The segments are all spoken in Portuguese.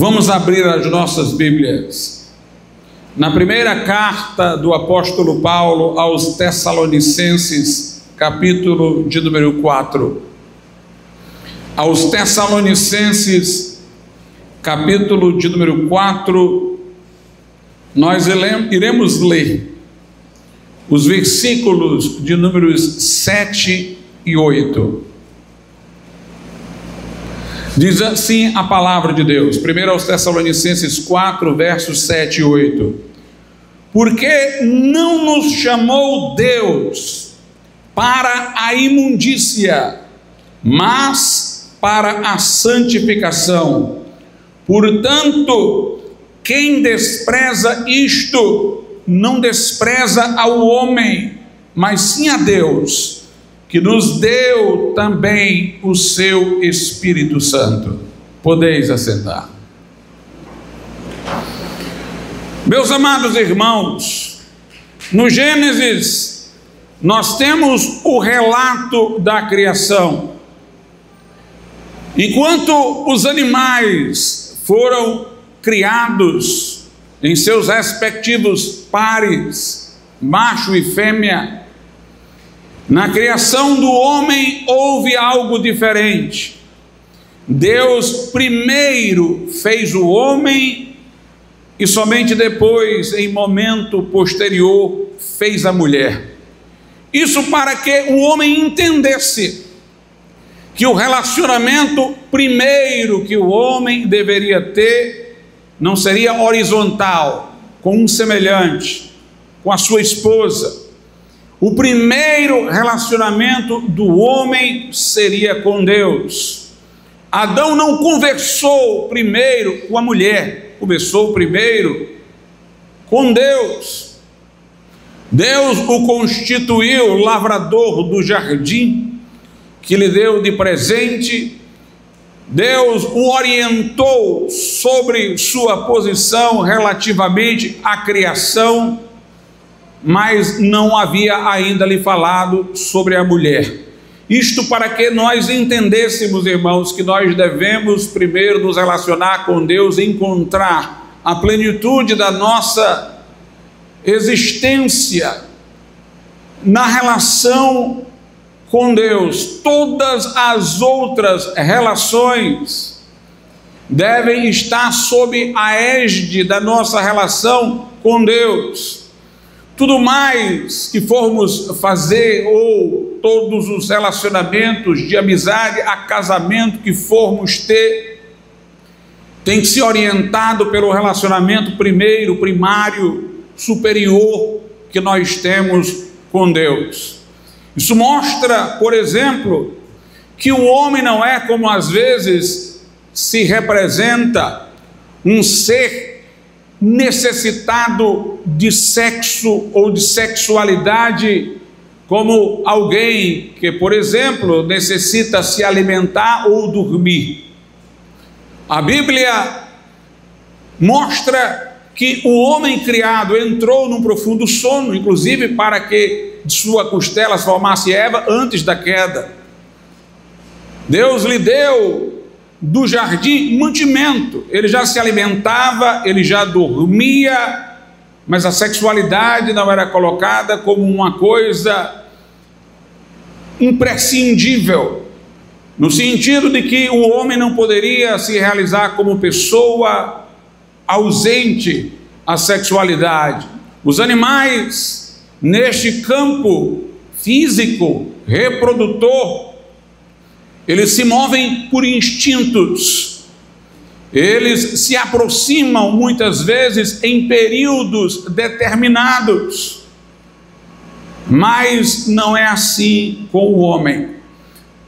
Vamos abrir as nossas Bíblias na primeira carta do apóstolo Paulo aos Tessalonicenses, capítulo de número 4. Aos Tessalonicenses, capítulo de número 4, nós iremos ler os versículos de números 7 e 8. Diz assim a palavra de Deus, primeiro aos Tessalonicenses 4, versos 7 e 8. Porque não nos chamou Deus para a imundícia, mas para a santificação. Portanto, quem despreza isto, não despreza ao homem, mas sim a Deus, que nos deu também o seu Espírito Santo. Podeis assentar. Meus amados irmãos, no Gênesis, nós temos o relato da criação. Enquanto os animais foram criados em seus respectivos pares, macho e fêmea, na criação do homem houve algo diferente. Deus primeiro fez o homem e somente depois, em momento posterior, fez a mulher. Isso para que o homem entendesse que o relacionamento primeiro que o homem deveria ter não seria horizontal, com um semelhante, com a sua esposa. O primeiro relacionamento do homem seria com Deus. Adão não conversou primeiro com a mulher, conversou primeiro com Deus. Deus o constituiu lavrador do jardim, que lhe deu de presente. Deus o orientou sobre sua posição relativamente à criação, mas não havia ainda lhe falado sobre a mulher. Isto para que nós entendêssemos, irmãos, que nós devemos primeiro nos relacionar com Deus, encontrar a plenitude da nossa existência na relação com Deus. Todas as outras relações devem estar sob a égide da nossa relação com Deus. Tudo mais que formos fazer, ou todos os relacionamentos de amizade a casamento que formos ter, tem que ser orientado pelo relacionamento primeiro, primário, superior que nós temos com Deus. Isso mostra, por exemplo, que o homem não é, como às vezes se representa, um ser necessitado de sexo ou de sexualidade, como alguém que, por exemplo, necessita se alimentar ou dormir. A Bíblia mostra que o homem criado entrou num profundo sono, inclusive para que de sua costela formasse Eva antes da queda. Deus lhe deu do jardim mantimento, ele já se alimentava, ele já dormia, mas a sexualidade não era colocada como uma coisa imprescindível, no sentido de que o homem não poderia se realizar como pessoa ausente à sexualidade. Os animais, neste campo físico, reprodutor, eles se movem por instintos, eles se aproximam muitas vezes em períodos determinados, mas não é assim com o homem.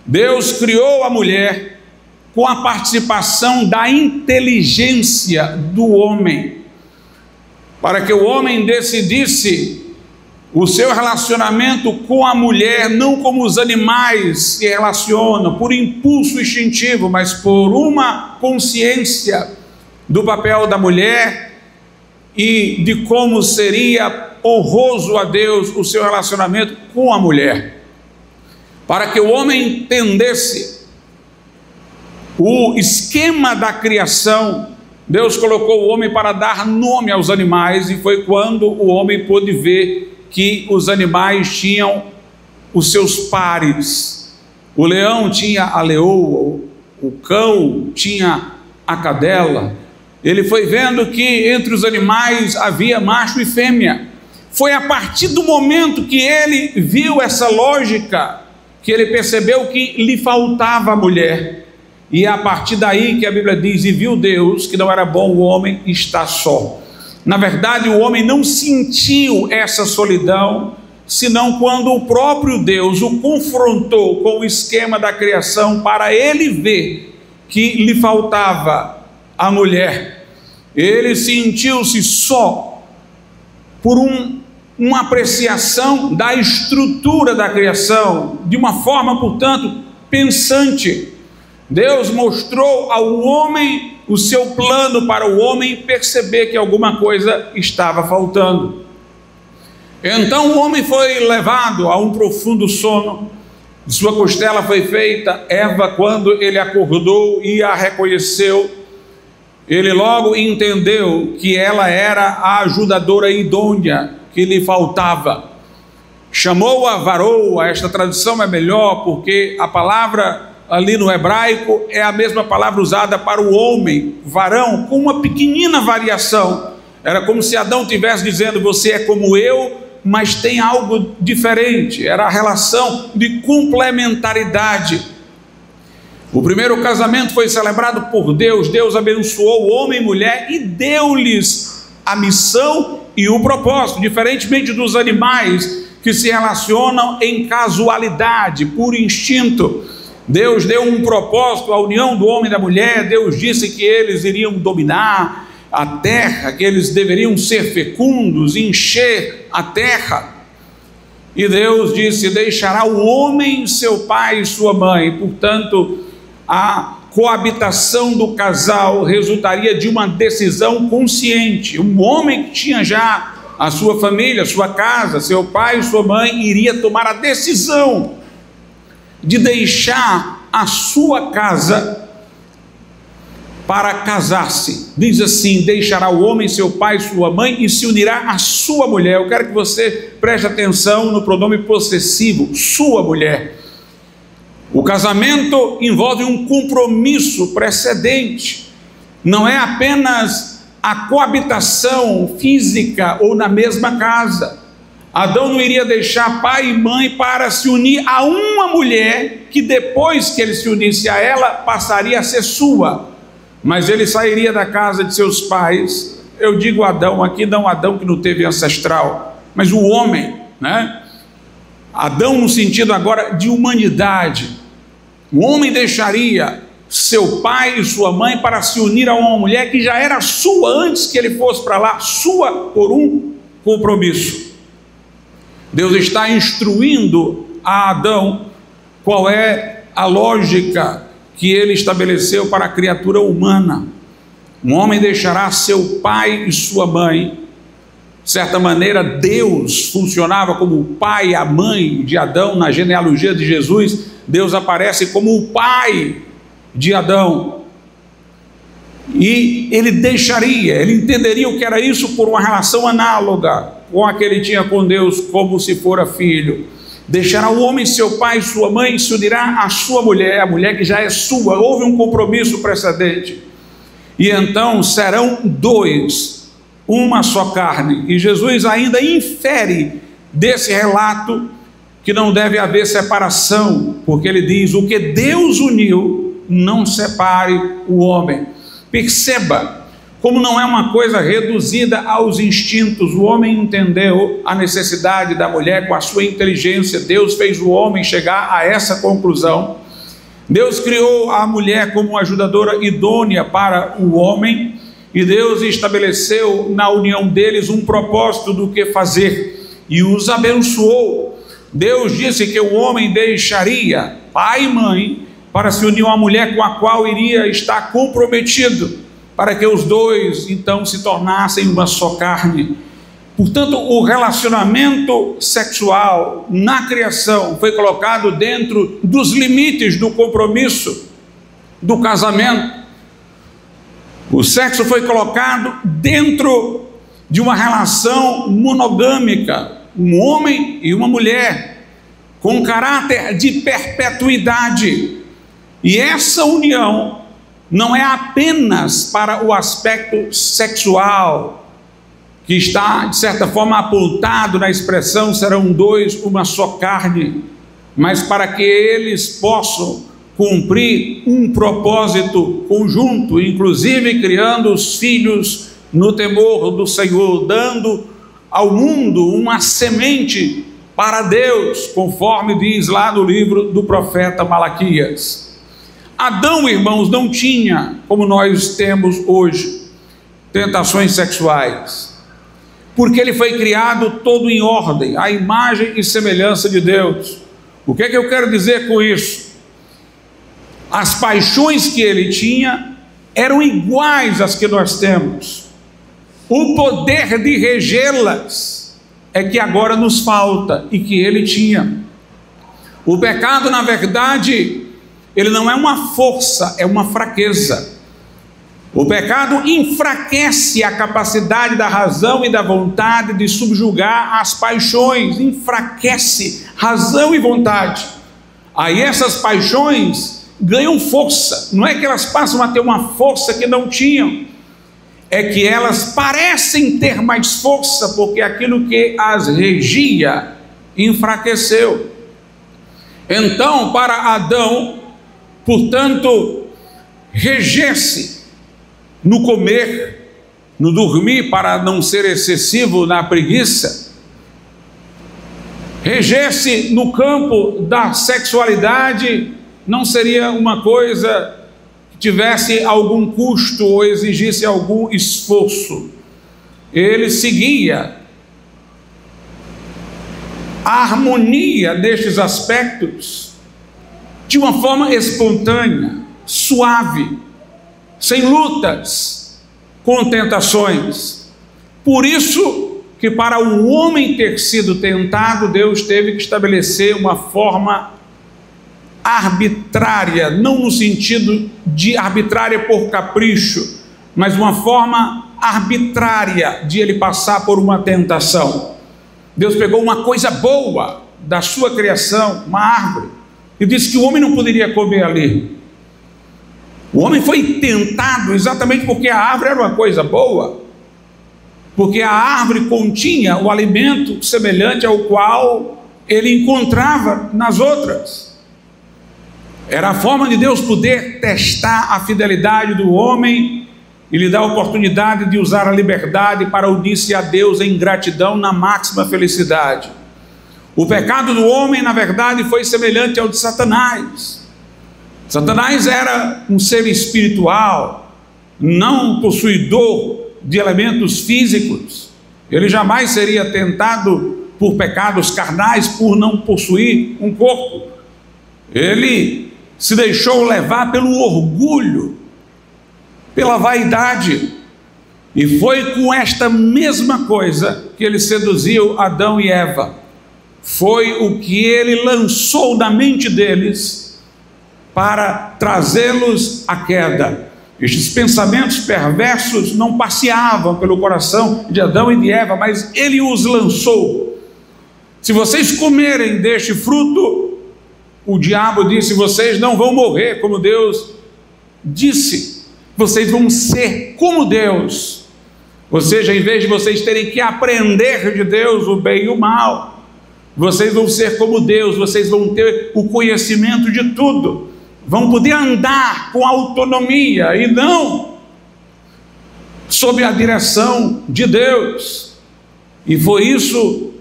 Deus criou a mulher com a participação da inteligência do homem, para que o homem decidisse o seu relacionamento com a mulher, não como os animais se relacionam, por impulso instintivo, mas por uma consciência do papel da mulher e de como seria honroso a Deus o seu relacionamento com a mulher. Para que o homem entendesse o esquema da criação, Deus colocou o homem para dar nome aos animais, e foi quando o homem pôde ver que os animais tinham os seus pares. O leão tinha a leoa, o cão tinha a cadela. Ele foi vendo que entre os animais havia macho e fêmea. Foi a partir do momento que ele viu essa lógica que ele percebeu que lhe faltava a mulher. E é a partir daí que a Bíblia diz: e viu Deus que não era bom o homem estar só. Na verdade, o homem não sentiu essa solidão, senão quando o próprio Deus o confrontou com o esquema da criação, para ele ver que lhe faltava a mulher. Ele sentiu-se só por uma apreciação da estrutura da criação, de uma forma, portanto, pensante. Deus mostrou ao homem o seu plano para o homem perceber que alguma coisa estava faltando. Então o homem foi levado a um profundo sono, de sua costela foi feita Eva. Quando ele acordou e a reconheceu, ele logo entendeu que ela era a ajudadora idônea que lhe faltava. Chamou-a varoa. Esta tradução é melhor, porque a palavra ali no hebraico é a mesma palavra usada para o homem, varão, com uma pequenina variação. Era como se Adão estivesse dizendo: você é como eu, mas tem algo diferente. Era a relação de complementaridade. O primeiro casamento foi celebrado por Deus. Deus abençoou o homem e mulher e deu-lhes a missão e o propósito, diferentemente dos animais que se relacionam em casualidade, por instinto. Deus deu um propósito à união do homem e da mulher. Deus disse que eles iriam dominar a terra, que eles deveriam ser fecundos, encher a terra. E Deus disse: deixará o homem seu pai e sua mãe. Portanto, a coabitação do casal resultaria de uma decisão consciente. Um homem que tinha já a sua família, sua casa, seu pai e sua mãe, iria tomar a decisão de deixar a sua casa para casar-se. Diz assim: deixará o homem seu pai e sua mãe e se unirá à sua mulher. Eu quero que você preste atenção no pronome possessivo, sua mulher. O casamento envolve um compromisso precedente. Não é apenas a coabitação física ou na mesma casa. Adão não iria deixar pai e mãe para se unir a uma mulher que depois que ele se unisse a ela passaria a ser sua. Mas ele sairia da casa de seus pais. Eu digo Adão aqui, não Adão que não teve ancestral, mas o homem, né? Adão no sentido agora de humanidade. O homem deixaria seu pai e sua mãe para se unir a uma mulher que já era sua antes que ele fosse para lá, sua por um compromisso. Deus está instruindo a Adão qual é a lógica que ele estabeleceu para a criatura humana. Um homem deixará seu pai e sua mãe. De certa maneira, Deus funcionava como o pai e a mãe de Adão. Na genealogia de Jesus, Deus aparece como o pai de Adão. E ele deixaria, ele entenderia o que era isso por uma relação análoga com a que ele tinha com Deus, como se fora filho. Deixará o homem seu pai e sua mãe e se unirá à sua mulher, a mulher que já é sua. Houve um compromisso precedente. E então serão dois, uma só carne. E Jesus ainda infere desse relato que não deve haver separação, porque ele diz: o que Deus uniu, não separe o homem. Perceba como não é uma coisa reduzida aos instintos. O homem entendeu a necessidade da mulher com a sua inteligência. Deus fez o homem chegar a essa conclusão. Deus criou a mulher como ajudadora idônea para o homem, e Deus estabeleceu na união deles um propósito do que fazer, e os abençoou. Deus disse que o homem deixaria pai e mãe para se unir a uma mulher com a qual iria estar comprometido, para que os dois então se tornassem uma só carne. Portanto, o relacionamento sexual na criação foi colocado dentro dos limites do compromisso do casamento. O sexo foi colocado dentro de uma relação monogâmica, um homem e uma mulher, com caráter de perpetuidade. E essa união não é apenas para o aspecto sexual, que está, de certa forma, apontado na expressão serão dois, uma só carne, mas para que eles possam cumprir um propósito conjunto, inclusive criando os filhos no temor do Senhor, dando ao mundo uma semente para Deus, conforme diz lá no livro do profeta Malaquias. Adão, irmãos, não tinha, como nós temos hoje, tentações sexuais, porque ele foi criado todo em ordem, à imagem e semelhança de Deus. O que é que eu quero dizer com isso? As paixões que ele tinha eram iguais às que nós temos. O poder de regê-las é que agora nos falta e que ele tinha. O pecado, na verdade, ele não é uma força, é uma fraqueza. O pecado enfraquece a capacidade da razão e da vontade de subjugar as paixões, enfraquece razão e vontade. Aí essas paixões ganham força, não é que elas passam a ter uma força que não tinham, é que elas parecem ter mais força, porque aquilo que as regia enfraqueceu. Então, para Adão, portanto, reger-se no comer, no dormir, para não ser excessivo na preguiça, reger-se no campo da sexualidade, não seria uma coisa que tivesse algum custo ou exigisse algum esforço. Ele seguia a harmonia destes aspectos de uma forma espontânea, suave, sem lutas, com tentações. Por isso que para o homem ter sido tentado, Deus teve que estabelecer uma forma arbitrária, não no sentido de arbitrária por capricho, mas uma forma arbitrária de ele passar por uma tentação. Deus pegou uma coisa boa da sua criação, uma árvore, e disse que o homem não poderia comer ali. O homem foi tentado exatamente porque a árvore era uma coisa boa, porque a árvore continha o alimento semelhante ao qual ele encontrava nas outras. Era a forma de Deus poder testar a fidelidade do homem e lhe dar a oportunidade de usar a liberdade para unir-se a Deus em gratidão na máxima felicidade. O pecado do homem, na verdade, foi semelhante ao de Satanás. Satanás era um ser espiritual, não possuidor de elementos físicos. Ele jamais seria tentado por pecados carnais, por não possuir um corpo. Ele se deixou levar pelo orgulho, pela vaidade, e foi com esta mesma coisa que ele seduziu Adão e Eva. Foi o que ele lançou na mente deles para trazê-los à queda. Estes pensamentos perversos não passeavam pelo coração de Adão e de Eva, mas ele os lançou. Se vocês comerem deste fruto, o diabo disse, vocês não vão morrer, como Deus disse, vocês vão ser como Deus. Ou seja, em vez de vocês terem que aprender de Deus o bem e o mal, vocês vão ser como Deus, vocês vão ter o conhecimento de tudo, vão poder andar com autonomia e não sob a direção de Deus. E foi isso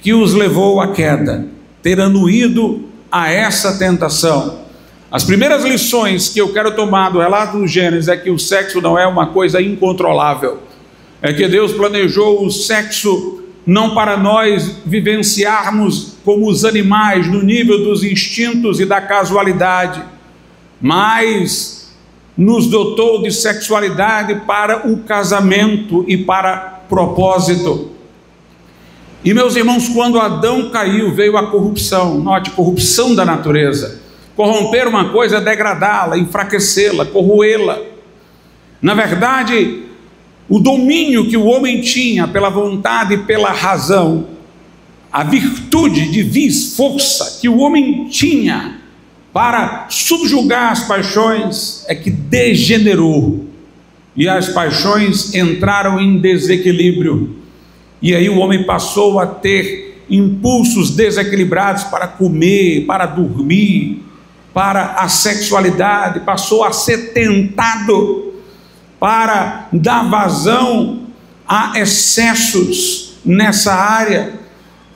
que os levou à queda, ter anuído a essa tentação. As primeiras lições que eu quero tomar do relato do Gênesis é que o sexo não é uma coisa incontrolável, é que Deus planejou o sexo não para nós vivenciarmos como os animais no nível dos instintos e da casualidade, mas nos dotou de sexualidade para o casamento e para propósito. E meus irmãos, quando Adão caiu, veio a corrupção. Note, corrupção da natureza. Corromper uma coisa é degradá-la, enfraquecê-la, corroê-la. Na verdade, o domínio que o homem tinha pela vontade e pela razão, a virtude de vis, força que o homem tinha para subjugar as paixões, é que degenerou. E as paixões entraram em desequilíbrio. E aí o homem passou a ter impulsos desequilibrados para comer, para dormir, para a sexualidade, passou a ser tentado para dar vazão a excessos nessa área,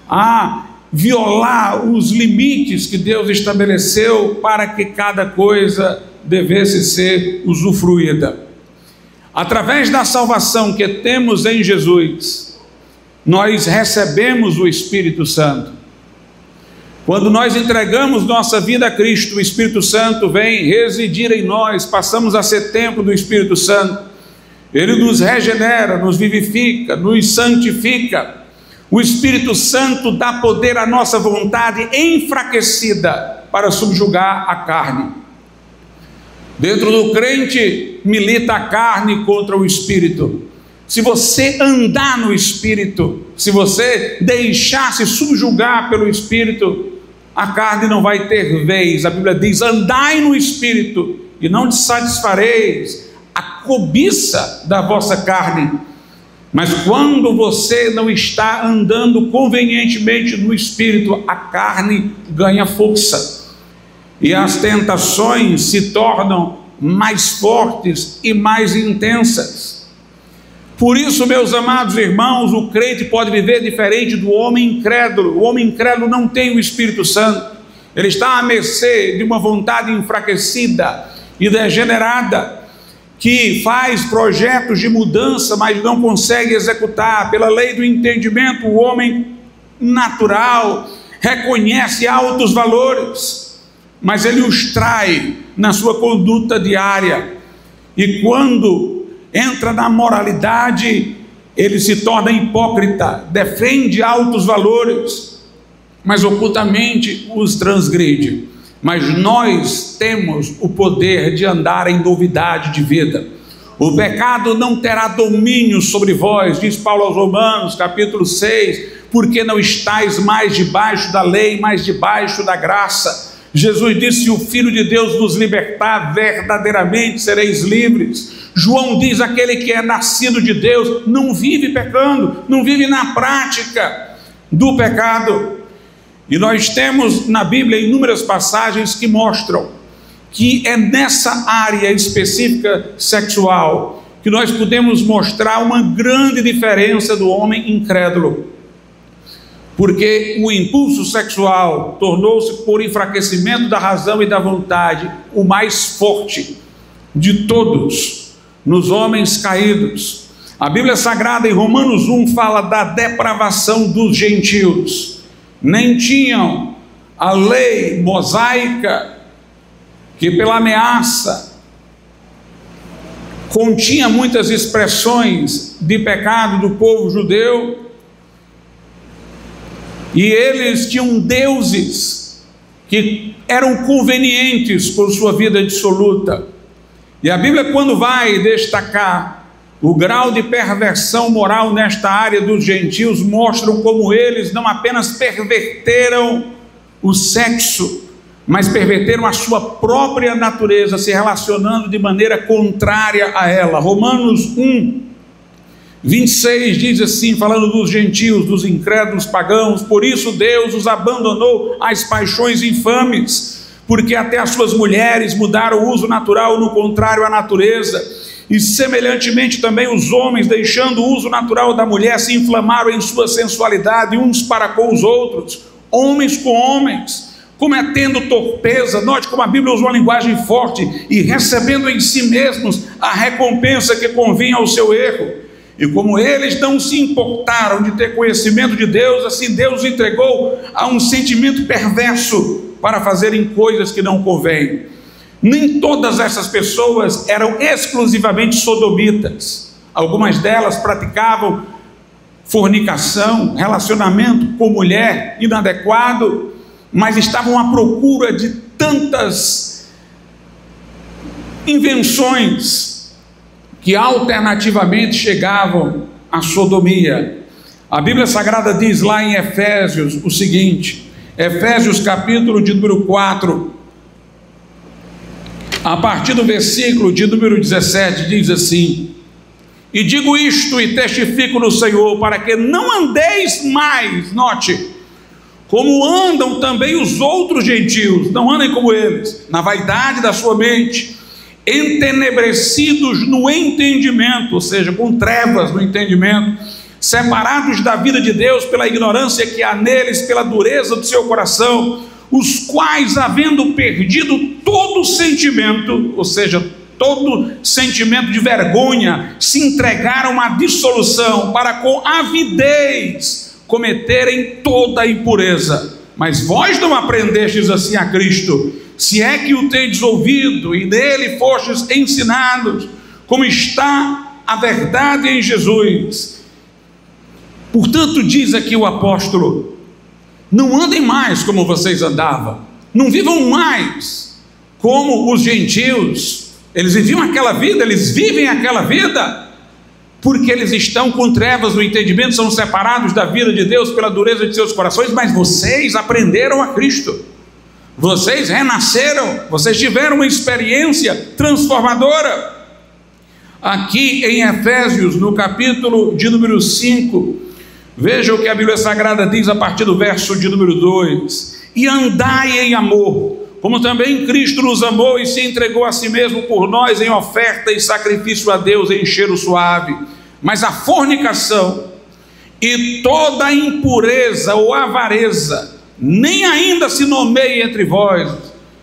a violar os limites que Deus estabeleceu para que cada coisa devesse ser usufruída. Através da salvação que temos em Jesus, nós recebemos o Espírito Santo. Quando nós entregamos nossa vida a Cristo, o Espírito Santo vem residir em nós, passamos a ser templo do Espírito Santo. Ele nos regenera, nos vivifica, nos santifica. O Espírito Santo dá poder à nossa vontade enfraquecida para subjugar a carne. Dentro do crente milita a carne contra o Espírito. Se você andar no Espírito, se você deixar-se subjugar pelo Espírito, a carne não vai ter vez. A Bíblia diz: andai no Espírito e não te satisfareis a cobiça da vossa carne. Mas quando você não está andando convenientemente no Espírito, a carne ganha força. E as tentações se tornam mais fortes e mais intensas. Por isso, meus amados irmãos, o crente pode viver diferente do homem incrédulo. O homem incrédulo não tem o Espírito Santo. Ele está à mercê de uma vontade enfraquecida e degenerada, que faz projetos de mudança, mas não consegue executar. Pela lei do entendimento, o homem natural reconhece altos valores, mas ele os trai na sua conduta diária. E quando entra na moralidade, ele se torna hipócrita, defende altos valores, mas ocultamente os transgride. Mas nós temos o poder de andar em novidade de vida. O pecado não terá domínio sobre vós, diz Paulo aos Romanos, capítulo 6, porque não estáis mais debaixo da lei, mas debaixo da graça. Jesus disse: se o Filho de Deus nos libertar, verdadeiramente sereis livres. João diz: aquele que é nascido de Deus não vive pecando, não vive na prática do pecado. E nós temos na Bíblia inúmeras passagens que mostram que é nessa área específica sexual que nós podemos mostrar uma grande diferença do homem incrédulo. Porque o impulso sexual tornou-se, por enfraquecimento da razão e da vontade, o mais forte de todos nos homens caídos. A Bíblia Sagrada em Romanos 1 fala da depravação dos gentios. Nem tinham a lei mosaica, que pela ameaça continha muitas expressões de pecado do povo judeu, e eles tinham deuses que eram convenientes com sua vida dissoluta. E a Bíblia, quando vai destacar o grau de perversão moral nesta área dos gentios, mostram como eles não apenas perverteram o sexo, mas perverteram a sua própria natureza, se relacionando de maneira contrária a ela. Romanos 1:26 diz assim, falando dos gentios, dos incrédulos pagãos: por isso Deus os abandonou às paixões infames, porque até as suas mulheres mudaram o uso natural no contrário à natureza, e semelhantemente também os homens, deixando o uso natural da mulher, se inflamaram em sua sensualidade uns para com os outros, homens com homens, cometendo torpeza. Note como a Bíblia usa uma linguagem forte: e recebendo em si mesmos a recompensa que convinha ao seu erro. E como eles não se importaram de ter conhecimento de Deus, assim Deus os entregou a um sentimento perverso para fazerem coisas que não convêm. Nem todas essas pessoas eram exclusivamente sodomitas. Algumas delas praticavam fornicação, relacionamento com mulher inadequado, mas estavam à procura de tantas invenções que alternativamente chegavam à sodomia. A Bíblia Sagrada diz lá em Efésios o seguinte, Efésios capítulo de número 4, a partir do versículo de número 17, diz assim: e digo isto e testifico no Senhor, para que não andeis mais, note, como andam também os outros gentios, não andem como eles, na vaidade da sua mente, entenebrecidos no entendimento, ou seja, com trevas no entendimento, separados da vida de Deus pela ignorância que há neles, pela dureza do seu coração, os quais, havendo perdido todo sentimento, ou seja, todo sentimento de vergonha, se entregaram à dissolução, para com avidez cometerem toda a impureza. Mas vós não aprendestes assim a Cristo, se é que o tendes ouvido e nele fostes ensinados, como está a verdade em Jesus. Portanto, diz aqui o apóstolo: não andem mais como vocês andavam, não vivam mais como os gentios. Eles viviam aquela vida, eles vivem aquela vida, porque eles estão com trevas no entendimento, são separados da vida de Deus pela dureza de seus corações. Mas vocês aprenderam a Cristo, vocês renasceram, vocês tiveram uma experiência transformadora. Aqui em Efésios, no capítulo de número 5, veja o que a Bíblia Sagrada diz a partir do verso de número 2: e andai em amor, como também Cristo nos amou e se entregou a si mesmo por nós em oferta e sacrifício a Deus em cheiro suave. Mas a fornicação e toda a impureza ou avareza nem ainda se nomeie entre vós,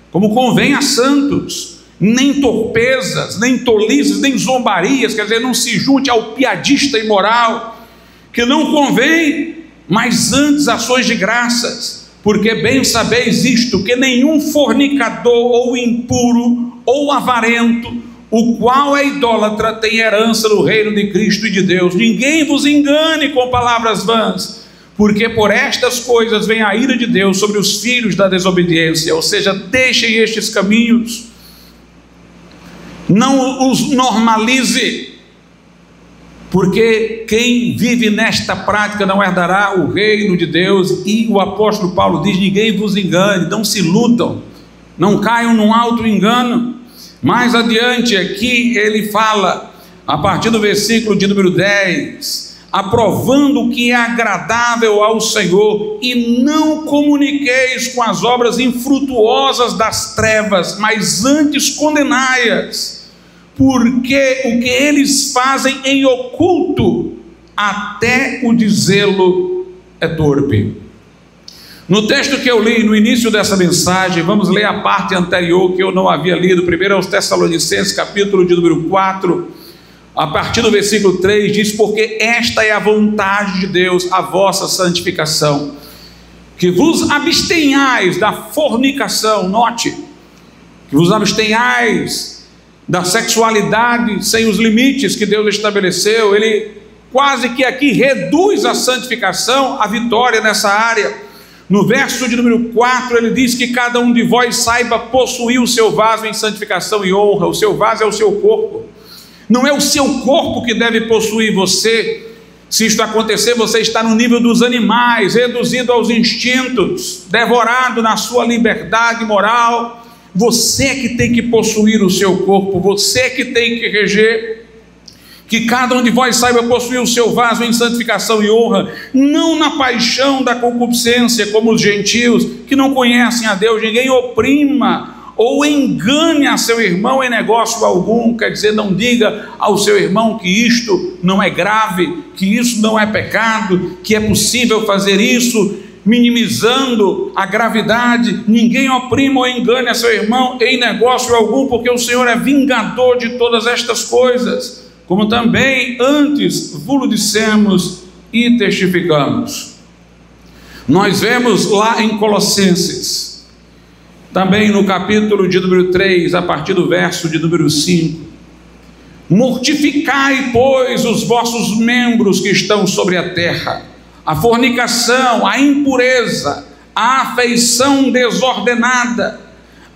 como convém a santos, nem torpezas, nem tolices, nem zombarias, quer dizer, não se junte ao piadista imoral, que não convém, mas antes ações de graças. Porque bem sabeis isto, que nenhum fornicador ou impuro ou avarento, o qual é idólatra, tem herança no reino de Cristo e de Deus. Ninguém vos engane com palavras vãs, porque por estas coisas vem a ira de Deus sobre os filhos da desobediência. Ou seja, deixem estes caminhos, não os normalize, porque quem vive nesta prática não herdará o reino de Deus. E o apóstolo Paulo diz: ninguém vos engane, não se iludam, não caiam num alto engano. Mais adiante aqui ele fala, a partir do versículo de número 10, aprovando o que é agradável ao Senhor, e não comuniqueis com as obras infrutuosas das trevas, mas antes condenai-as, porque o que eles fazem em oculto, até o dizê-lo é torpe. No texto que eu li no início dessa mensagem, vamos ler a parte anterior que eu não havia lido, primeiro aos Tessalonicenses, capítulo de número 4, a partir do versículo 3, diz: porque esta é a vontade de Deus, a vossa santificação, que vos abstenhais da fornicação, note, que vos abstenhais da sexualidade sem os limites que Deus estabeleceu. Ele quase que aqui reduz a santificação, a vitória nessa área. No verso de número 4 ele diz que cada um de vós saiba possuir o seu vaso em santificação e honra. O seu vaso é o seu corpo, não é o seu corpo que deve possuir você. Se isto acontecer, você está no nível dos animais, reduzido aos instintos, devorado na sua liberdade moral. Você é que tem que possuir o seu corpo, você é que tem que reger. Que cada um de vós saiba possuir o seu vaso em santificação e honra, não na paixão da concupiscência, como os gentios que não conhecem a Deus. Ninguém oprima ou engane a seu irmão em negócio algum. Quer dizer, não diga ao seu irmão que isto não é grave, que isso não é pecado, que é possível fazer isso, minimizando a gravidade. Ninguém oprima ou engane a seu irmão em negócio algum, porque o Senhor é vingador de todas estas coisas, como também antes vos dissemos e testificamos. Nós vemos lá em Colossenses, também no capítulo de número 3, a partir do verso de número 5: mortificai, pois, os vossos membros que estão sobre a terra, a fornicação, a impureza, a afeição desordenada,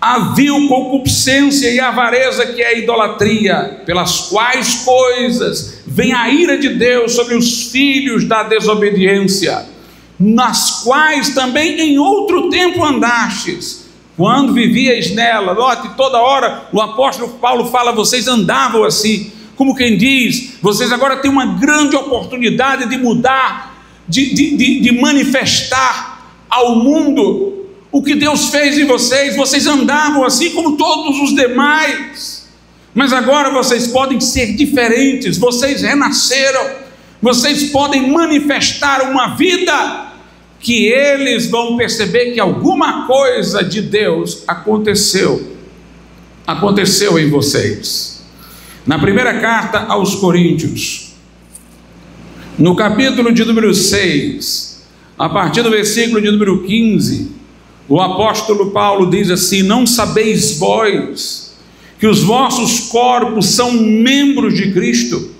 a vil concupiscência e a avareza, que é a idolatria, pelas quais coisas vem a ira de Deus sobre os filhos da desobediência, nas quais também em outro tempo andastes, quando vivíeis nela. Note, toda hora o apóstolo Paulo fala: vocês andavam assim, como quem diz, vocês agora têm uma grande oportunidade de mudar, de manifestar ao mundo o que Deus fez em vocês. Vocês andavam assim como todos os demais, mas agora vocês podem ser diferentes, vocês renasceram, vocês podem manifestar uma vida que eles vão perceber que alguma coisa de Deus aconteceu em vocês. Na primeira carta aos Coríntios, no capítulo de número 6, a partir do versículo de número 15, o apóstolo Paulo diz assim: não sabeis vós que os vossos corpos são membros de Cristo?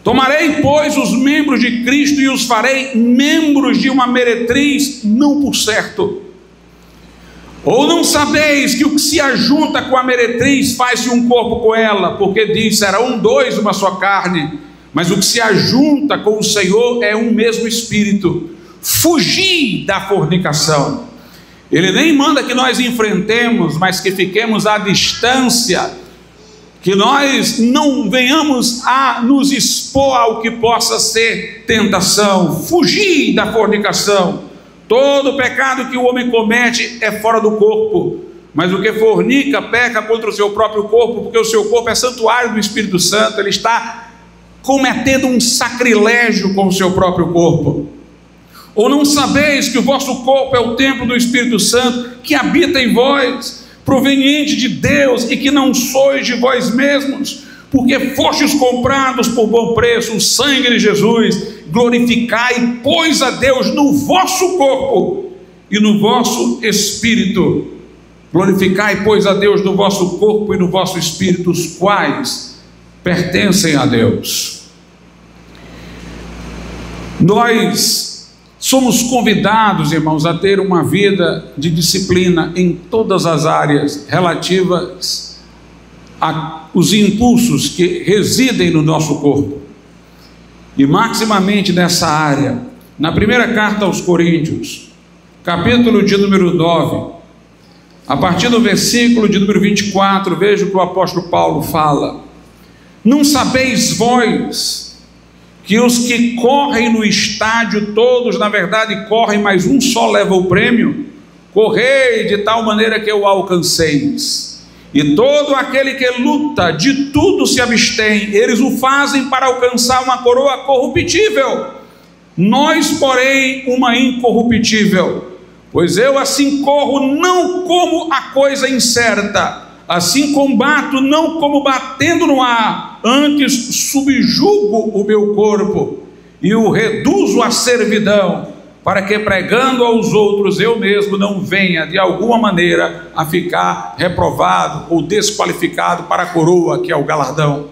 Tomarei, pois, os membros de Cristo e os farei membros de uma meretriz, não por certo. Ou não sabeis que o que se ajunta com a meretriz faz-se um corpo com ela? Porque diz: serão dois uma só carne. Mas o que se ajunta com o Senhor é um mesmo espírito. Fugi da fornicação. Ele nem manda que nós enfrentemos, mas que fiquemos à distância, que nós não venhamos a nos expor ao que possa ser tentação. Fugi da fornicação. Todo pecado que o homem comete é fora do corpo, mas o que fornica peca contra o seu próprio corpo, porque o seu corpo é santuário do Espírito Santo. Ele está cometendo um sacrilégio com o seu próprio corpo. Ou não sabeis que o vosso corpo é o templo do Espírito Santo, que habita em vós, proveniente de Deus, e que não sois de vós mesmos, porque fostes comprados por bom preço, o sangue de Jesus? Glorificai, pois, a Deus no vosso corpo e no vosso espírito. Glorificai, pois, a Deus no vosso corpo e no vosso espírito, os quais pertencem a Deus. Nós somos convidados, irmãos, a ter uma vida de disciplina em todas as áreas relativas aos impulsos que residem no nosso corpo. E maximamente nessa área, na primeira carta aos Coríntios, capítulo de número 9, a partir do versículo de número 24, veja o que o apóstolo Paulo fala: não sabeis vós que os que correm no estádio, todos na verdade correm, mas um só leva o prêmio? Correi de tal maneira que o alcanceis. E todo aquele que luta, de tudo se abstém. Eles o fazem para alcançar uma coroa corruptível, nós, porém, uma incorruptível. Pois eu assim corro, não como a coisa incerta, assim combato, não como batendo no ar, antes subjugo o meu corpo e o reduzo à servidão, para que, pregando aos outros, eu mesmo não venha de alguma maneira a ficar reprovado ou desqualificado para a coroa, que é o galardão.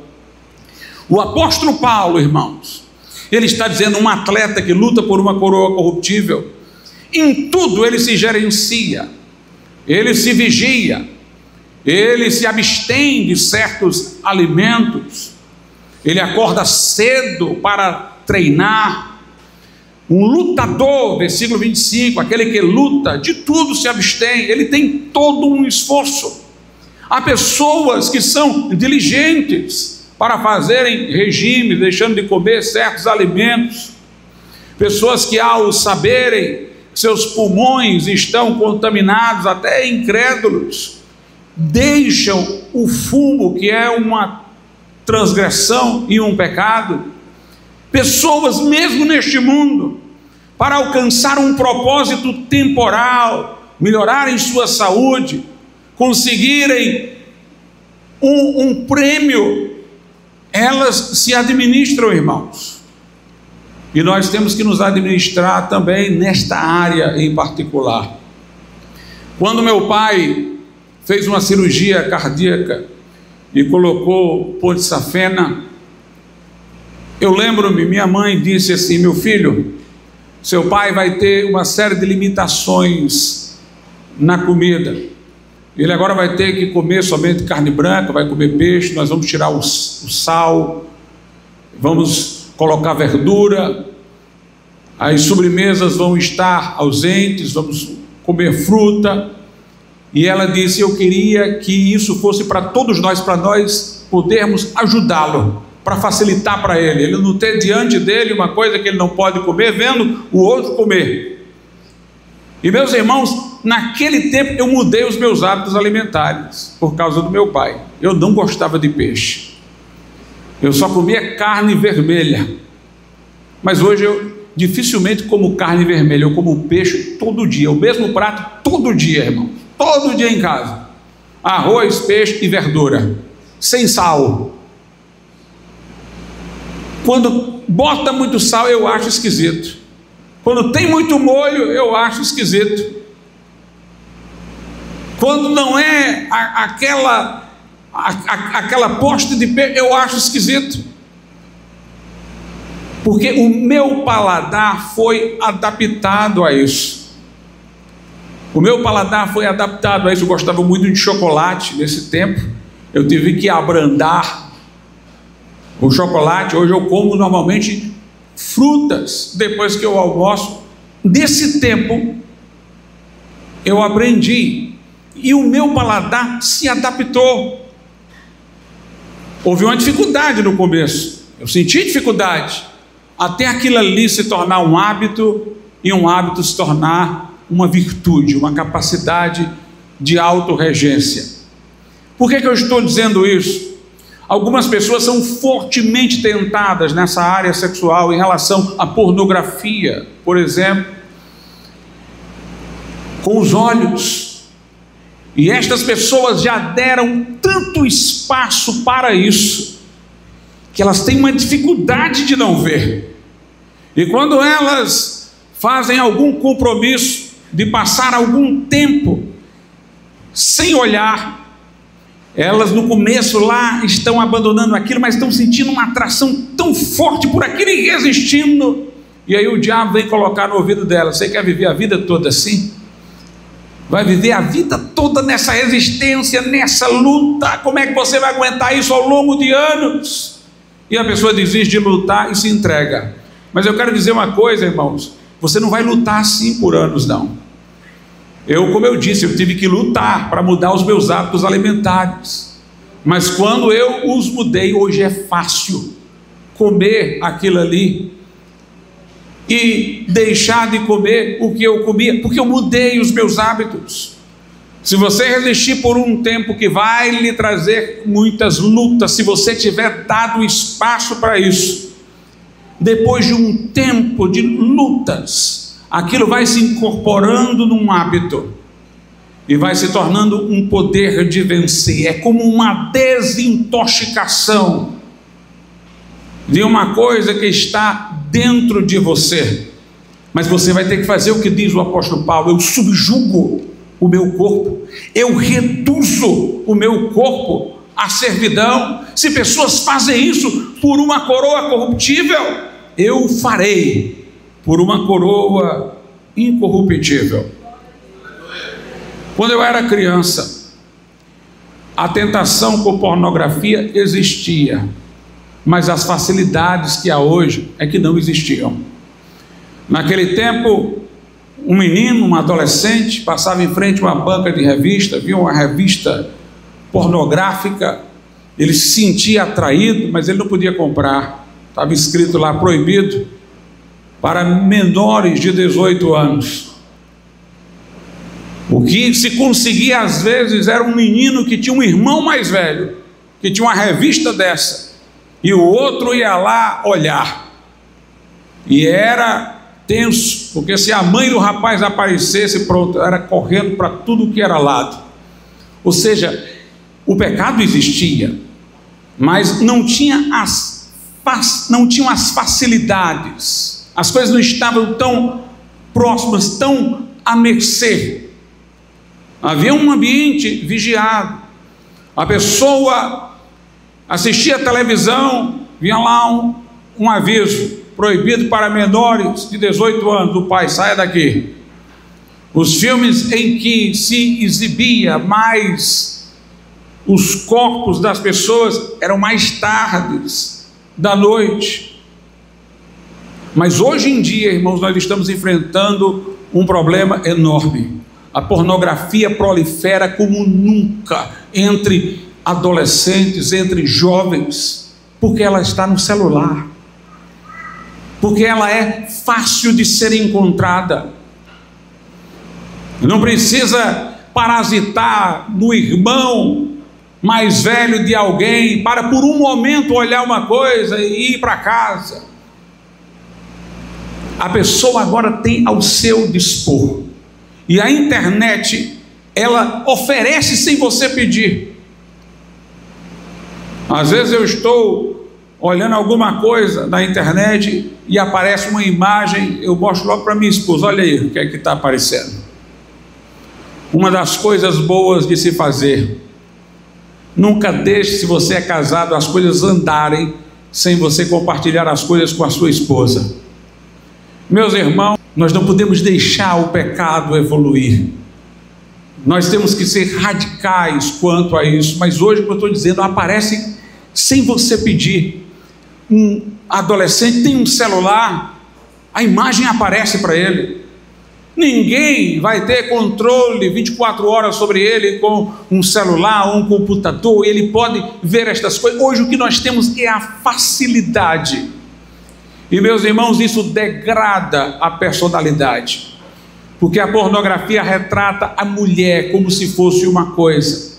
O apóstolo Paulo, irmãos, ele está dizendo: um atleta que luta por uma coroa corruptível, em tudo ele se gerencia, ele se vigia, ele se abstém de certos alimentos, ele acorda cedo para treinar. Um lutador, versículo 25, aquele que luta, de tudo se abstém, ele tem todo um esforço. Há pessoas que são diligentes para fazerem regime, deixando de comer certos alimentos, pessoas que, ao saberem que seus pulmões estão contaminados, até incrédulos, deixam o fumo, que é uma transgressão e um pecado. Pessoas mesmo neste mundo, para alcançar um propósito temporal, melhorarem sua saúde, conseguirem um prêmio, elas se administram, irmãos. E nós temos que nos administrar também nesta área em particular. Quando meu pai fez uma cirurgia cardíaca e colocou ponte safena, eu lembro-me, minha mãe disse assim: meu filho, seu pai vai ter uma série de limitações na comida, Ele agora vai ter que comer somente carne branca, vai comer peixe, nós vamos tirar o sal, vamos colocar verdura, as sobremesas vão estar ausentes, vamos comer fruta. E ela disse: eu queria que isso fosse para todos nós, para nós podermos ajudá-lo, para facilitar para ele não ter diante dele uma coisa que ele não pode comer, vendo o outro comer. E meus irmãos, naquele tempo eu mudei os meus hábitos alimentares, por causa do meu pai. Eu não gostava de peixe, eu só comia carne vermelha, mas hoje eu dificilmente como carne vermelha, eu como peixe todo dia, o mesmo prato todo dia, irmão, todo dia em casa, arroz, peixe e verdura, sem sal. Quando bota muito sal eu acho esquisito, quando tem muito molho eu acho esquisito, quando não é aquela posta de peixe eu acho esquisito, porque o meu paladar foi adaptado a isso. O meu paladar foi adaptado a isso. Eu gostava muito de chocolate nesse tempo, eu tive que abrandar o chocolate. Hoje eu como normalmente frutas depois que eu almoço. Nesse tempo eu aprendi e o meu paladar se adaptou. Houve uma dificuldade no começo, eu senti dificuldade, até aquilo ali se tornar um hábito, e um hábito se tornar uma virtude, uma capacidade de autorregência. Por que eu estou dizendo isso? Algumas pessoas são fortemente tentadas nessa área sexual em relação à pornografia, por exemplo, com os olhos. E estas pessoas já deram tanto espaço para isso, que elas têm uma dificuldade de não ver. E quando elas fazem algum compromisso de passar algum tempo sem olhar, elas no começo lá estão abandonando aquilo, mas estão sentindo uma atração tão forte por aquilo e resistindo. E aí o diabo vem colocar no ouvido delas: você quer viver a vida toda assim? Vai viver a vida toda nessa resistência, nessa luta? Como é que você vai aguentar isso ao longo de anos? E a pessoa desiste de lutar e se entrega. Mas eu quero dizer uma coisa, irmãos, você não vai lutar assim por anos, não. Como eu disse, eu tive que lutar para mudar os meus hábitos alimentares, mas quando eu os mudei, hoje é fácil comer aquilo ali e deixar de comer o que eu comia, porque eu mudei os meus hábitos. Se você resistir por um tempo, que vai lhe trazer muitas lutas, se você tiver dado espaço para isso, depois de um tempo de lutas, aquilo vai se incorporando num hábito e vai se tornando um poder de vencer. É como uma desintoxicação de uma coisa que está dentro de você. Mas você vai ter que fazer o que diz o apóstolo Paulo: eu subjugo o meu corpo, eu reduzo o meu corpo à servidão. Se pessoas fazem isso por uma coroa corruptível, eu farei por uma coroa incorruptível. Quando eu era criança, a tentação por pornografia existia, mas as facilidades que há hoje é que não existiam. Naquele tempo, um menino, um adolescente, passava em frente a uma banca de revista, via uma revista pornográfica, ele se sentia atraído, mas ele não podia comprar, estava escrito lá: proibido para menores de 18 anos. O que se conseguia às vezes era um menino que tinha um irmão mais velho, que tinha uma revista dessa, e o outro ia lá olhar, e era tenso, porque se a mãe do rapaz aparecesse, pronto, era correndo para tudo que era lado. Ou seja, o pecado existia, mas não tinham as facilidades, as coisas não estavam tão próximas, tão à mercê. Havia um ambiente vigiado. A pessoa assistia a televisão, vinha lá um aviso: proibido para menores de 18 anos. O pai: saia daqui. Os filmes em que se exibia mais os corpos das pessoas eram mais tardes da noite. Mas hoje em dia, irmãos, nós estamos enfrentando um problema enorme. A pornografia prolifera como nunca entre adolescentes, entre jovens, porque ela está no celular, porque ela é fácil de ser encontrada. Não precisa parasitar no irmão mais velho de alguém para por um momento olhar uma coisa e ir para casa. A pessoa agora tem ao seu dispor, e a internet, ela oferece sem você pedir. Às vezes eu estou olhando alguma coisa na internet e aparece uma imagem, eu mostro logo para minha esposa: olha aí o que é que está aparecendo. Uma das coisas boas de se fazer: nunca deixe, se você é casado, as coisas andarem sem você compartilhar as coisas com a sua esposa. Meus irmãos, nós não podemos deixar o pecado evoluir. Nós temos que ser radicais quanto a isso. Mas hoje, o que eu estou dizendo, aparece sem você pedir. Um adolescente tem um celular, a imagem aparece para ele. Ninguém vai ter controle 24 horas sobre ele com um celular, um computador. Ele pode ver estas coisas. Hoje o que nós temos é a facilidade. E, meus irmãos, isso degrada a personalidade, porque a pornografia retrata a mulher como se fosse uma coisa,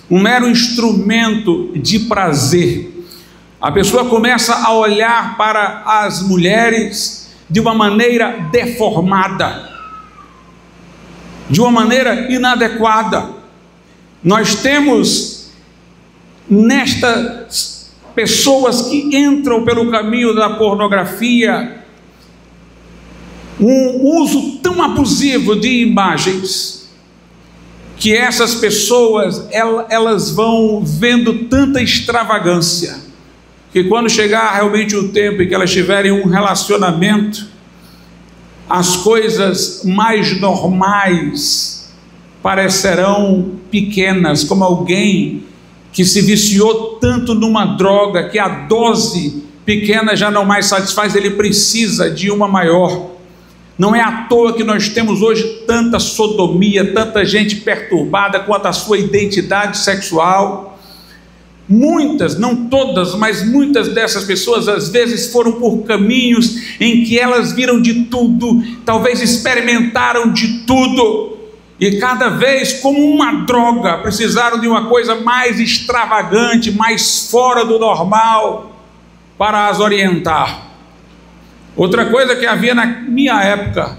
um mero instrumento de prazer. A pessoa começa a olhar para as mulheres de uma maneira deformada, de uma maneira inadequada. Nós temos nestas pessoas que entram pelo caminho da pornografia um uso tão abusivo de imagens, que essas pessoas elas vão vendo tanta extravagância, que quando chegar realmente o tempo em que elas tiverem um relacionamento, as coisas mais normais parecerão pequenas, como alguém que se viciou tanto numa droga que a dose pequena já não mais satisfaz, ele precisa de uma maior. Não é à toa que nós temos hoje tanta sodomia, tanta gente perturbada quanto à sua identidade sexual. Muitas, não todas, mas muitas dessas pessoas às vezes foram por caminhos em que elas viram de tudo, talvez experimentaram de tudo, e cada vez, como uma droga, precisaram de uma coisa mais extravagante, mais fora do normal, para as orientar. Outra coisa que havia na minha época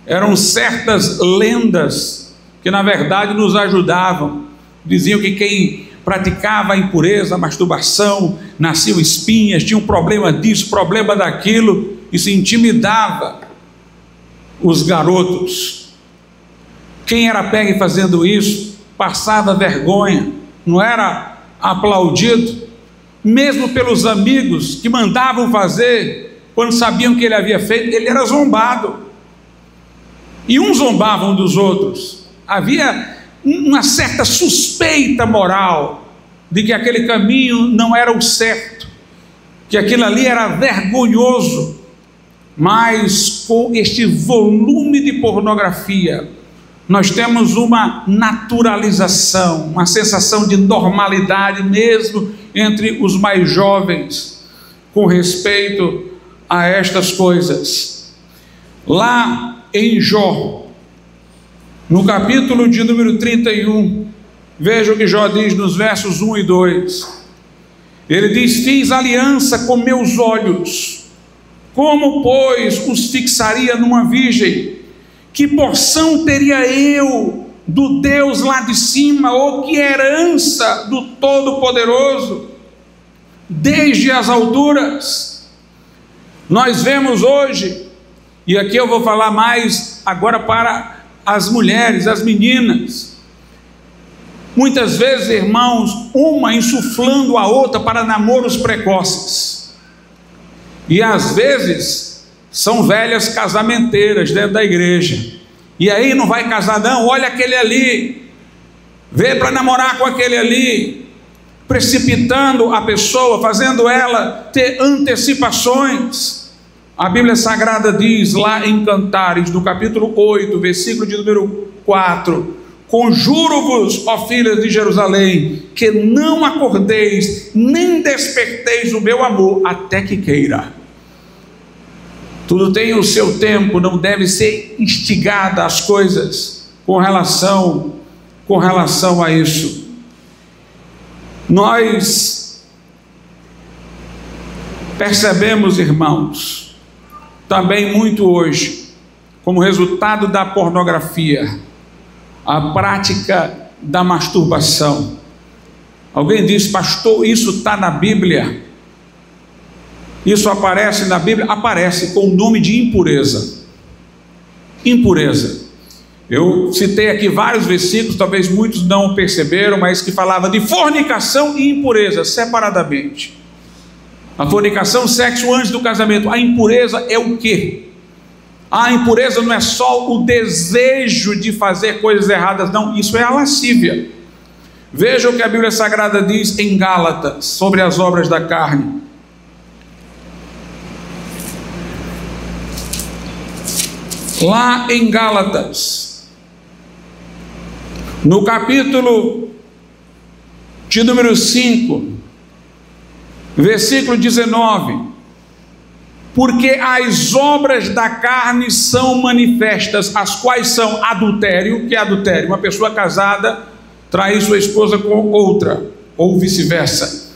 eram certas lendas que na verdade nos ajudavam. Diziam que quem praticava a impureza, a masturbação, nasciam espinhas, tinha um problema disso, problema daquilo, isso intimidava os garotos. Quem era pego fazendo isso passava vergonha, não era aplaudido, mesmo pelos amigos que mandavam fazer. Quando sabiam que ele havia feito, ele era zombado, e uns zombavam dos outros. Havia uma certa suspeita moral de que aquele caminho não era o certo, que aquilo ali era vergonhoso. Mas com este volume de pornografia, nós temos uma naturalização, uma sensação de normalidade mesmo entre os mais jovens com respeito a estas coisas. Lá em Jó, no capítulo de número 31, veja o que Jó diz nos versos 1 e 2. Ele diz: fiz aliança com meus olhos, como pois os fixaria numa virgem? Que porção teria eu do Deus lá de cima, ou que herança do Todo-Poderoso desde as alturas? Nós vemos hoje, e aqui eu vou falar mais agora para as mulheres, as meninas, muitas vezes, irmãos, uma insuflando a outra para namoros precoces, e às vezes são velhas casamenteiras dentro da igreja, E aí não vai casar não, olha aquele ali, vê para namorar com aquele ali, precipitando a pessoa, fazendo ela ter antecipações. A Bíblia Sagrada diz lá em Cantares, no capítulo 8, versículo de número 4: conjuro-vos, ó filhas de Jerusalém, que não acordeis, nem desperteis o meu amor, até que queira. Tudo tem o seu tempo, não deve ser instigada as coisas com relação a isso. Nós percebemos, irmãos, também muito hoje, como resultado da pornografia, a prática da masturbação. Alguém diz: pastor, isso está na Bíblia? Isso aparece na Bíblia? Aparece com o nome de impureza. Impureza. Eu citei aqui vários versículos, talvez muitos não perceberam, mas que falava de fornicação e impureza separadamente. A fornicação, sexo antes do casamento. A impureza é o quê? A impureza não é só o desejo de fazer coisas erradas, não, isso é a lascívia. Veja o que a Bíblia Sagrada diz em Gálatas sobre as obras da carne. Lá em Gálatas, no capítulo de número 5, versículo 19: porque as obras da carne são manifestas, as quais são adultério. Que é adultério? Uma pessoa casada trair sua esposa com outra, ou vice-versa.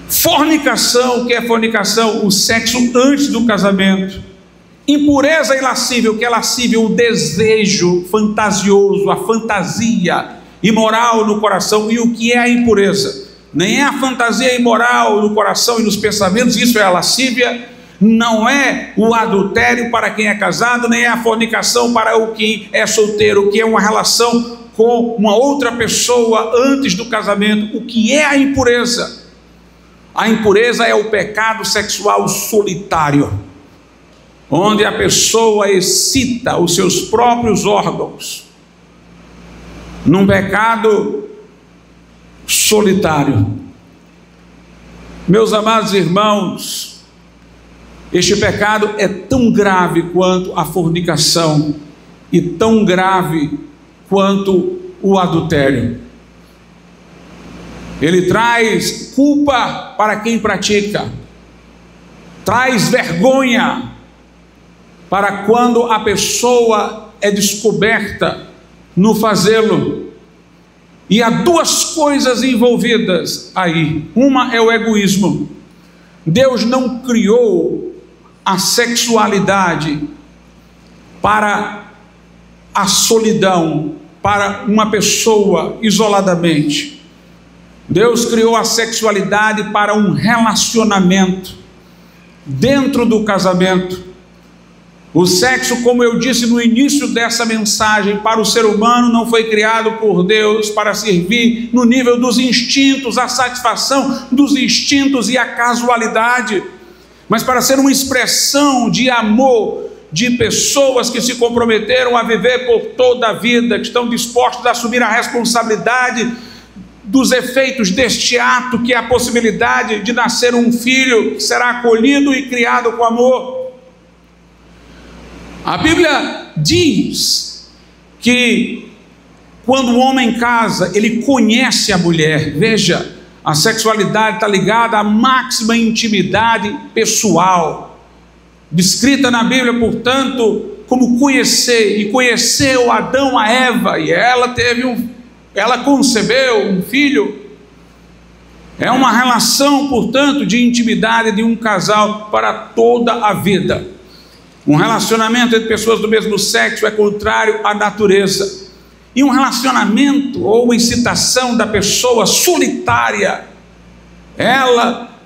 Fornicação, que é fornicação? O sexo antes do casamento. Impureza e lascívio, que é lascívio? O desejo fantasioso, a fantasia imoral no coração. E o que é a impureza? Nem é a fantasia imoral no coração e nos pensamentos, isso é a lascívia. Não é o adultério para quem é casado, nem é a fornicação para o que é solteiro, que é uma relação com uma outra pessoa antes do casamento. O que é a impureza? A impureza é o pecado sexual solitário, onde a pessoa excita os seus próprios órgãos num pecado solitário. Meus amados irmãos, este pecado é tão grave quanto a fornicação e tão grave quanto o adultério. Ele traz culpa para quem pratica, traz vergonha para quando a pessoa é descoberta no fazê-lo. E há duas coisas envolvidas aí. Uma é o egoísmo. Deus não criou a sexualidade para a solidão, para uma pessoa isoladamente. Deus criou a sexualidade para um relacionamento dentro do casamento. O sexo, como eu disse no início dessa mensagem, para o ser humano não foi criado por Deus para servir no nível dos instintos, a satisfação dos instintos e a casualidade, mas para ser uma expressão de amor de pessoas que se comprometeram a viver por toda a vida, que estão dispostos a assumir a responsabilidade dos efeitos deste ato, que é a possibilidade de nascer um filho que será acolhido e criado com amor. A Bíblia diz que quando o homem casa, ele conhece a mulher. Veja, a sexualidade está ligada à máxima intimidade pessoal, descrita na Bíblia, portanto, como conhecer. E conheceu Adão a Eva, e ela concebeu um filho. É uma relação, portanto, de intimidade de um casal para toda a vida. Um relacionamento entre pessoas do mesmo sexo é contrário à natureza. E um relacionamento ou uma incitação da pessoa solitária, ela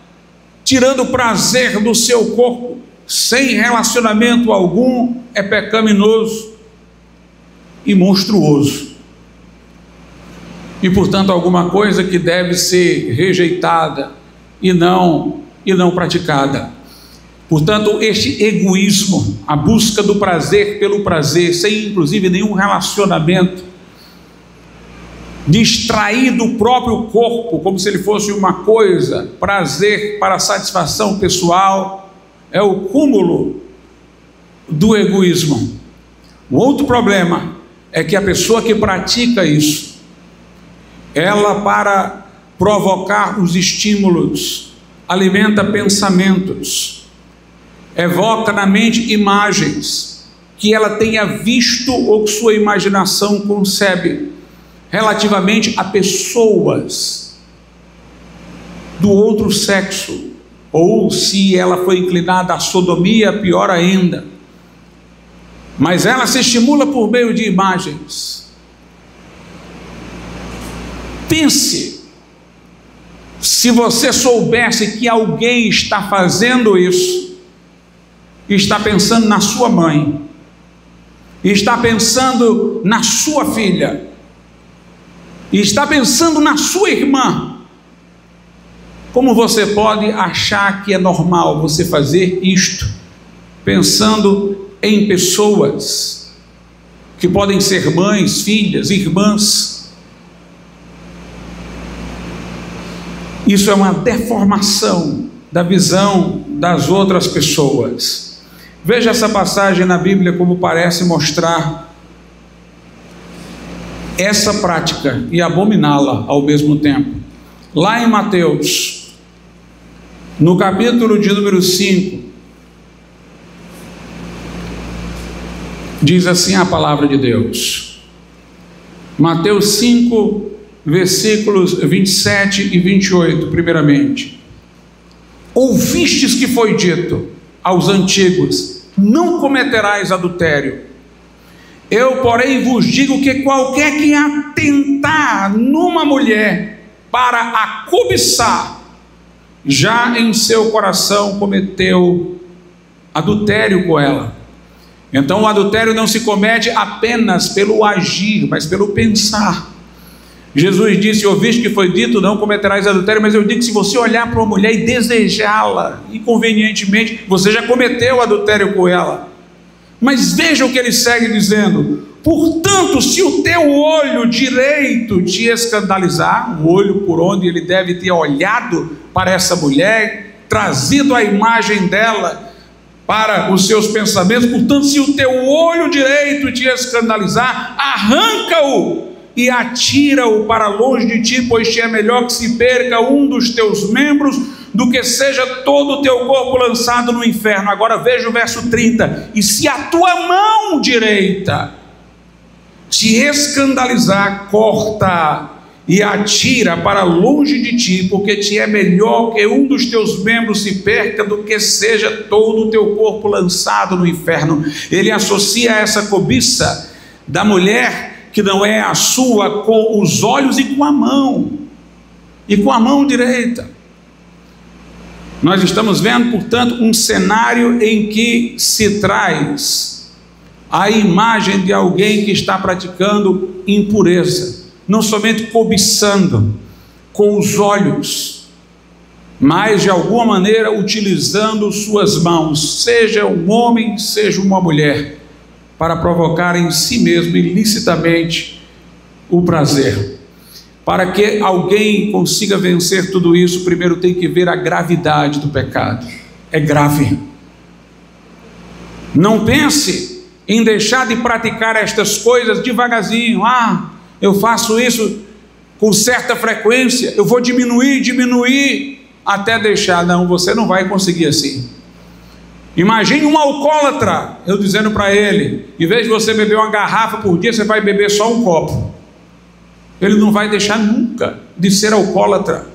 tirando o prazer do seu corpo, sem relacionamento algum, é pecaminoso e monstruoso. E portanto alguma coisa que deve ser rejeitada e não praticada. Portanto, este egoísmo, a busca do prazer pelo prazer, sem inclusive nenhum relacionamento, distrair do próprio corpo, como se ele fosse uma coisa, prazer para satisfação pessoal, é o cúmulo do egoísmo. O outro problema é que a pessoa que pratica isso, ela, para provocar os estímulos, alimenta pensamentos, evoca na mente imagens que ela tenha visto ou que sua imaginação concebe relativamente a pessoas do outro sexo, ou se ela foi inclinada à sodomia, pior ainda. Mas ela se estimula por meio de imagens. Pense, se você soubesse que alguém está fazendo isso, está pensando na sua mãe, está pensando na sua filha, está pensando na sua irmã, como você pode achar que é normal você fazer isto, pensando em pessoas que podem ser mães, filhas, irmãs? Isso é uma deformação da visão das outras pessoas. Veja essa passagem na Bíblia como parece mostrar essa prática e abominá-la ao mesmo tempo. Lá em Mateus, no capítulo de número 5, diz assim a palavra de Deus. Mateus 5, versículos 27 e 28, primeiramente. Ouvistes que foi dito aos antigos: não cometerás adultério. Eu, porém, vos digo que qualquer que atentar numa mulher para a cobiçar, já em seu coração cometeu adultério com ela. Então o adultério não se comete apenas pelo agir, mas pelo pensar. Jesus disse: ouviste que foi dito, não cometerás adultério, mas eu digo que se você olhar para uma mulher e desejá-la inconvenientemente, você já cometeu adultério com ela. Mas veja o que ele segue dizendo: portanto, se o teu olho direito te escandalizar, o olho por onde ele deve ter olhado para essa mulher, trazido a imagem dela para os seus pensamentos, portanto, se o teu olho direito te escandalizar, arranca-o e atira-o para longe de ti, pois te é melhor que se perca um dos teus membros do que seja todo o teu corpo lançado no inferno. Agora veja o verso 30: e se a tua mão direita te escandalizar, corta e atira para longe de ti, porque te é melhor que um dos teus membros se perca do que seja todo o teu corpo lançado no inferno. Ele associa essa cobiça da mulher que não é a sua com os olhos e com a mão direita. Nós estamos vendo, portanto, um cenário em que se traz a imagem de alguém que está praticando impureza, não somente cobiçando com os olhos, mas de alguma maneira utilizando suas mãos, seja um homem, seja uma mulher, para provocar em si mesmo ilicitamente o prazer. Para que alguém consiga vencer tudo isso, primeiro tem que ver a gravidade do pecado. É grave. Não pense em deixar de praticar estas coisas devagarzinho. Eu faço isso com certa frequência, eu vou diminuir até deixar. Não, você não vai conseguir assim. Imagine um alcoólatra, eu dizendo para ele: em vez de você beber uma garrafa por dia, você vai beber só um copo. Ele não vai deixar nunca de ser alcoólatra.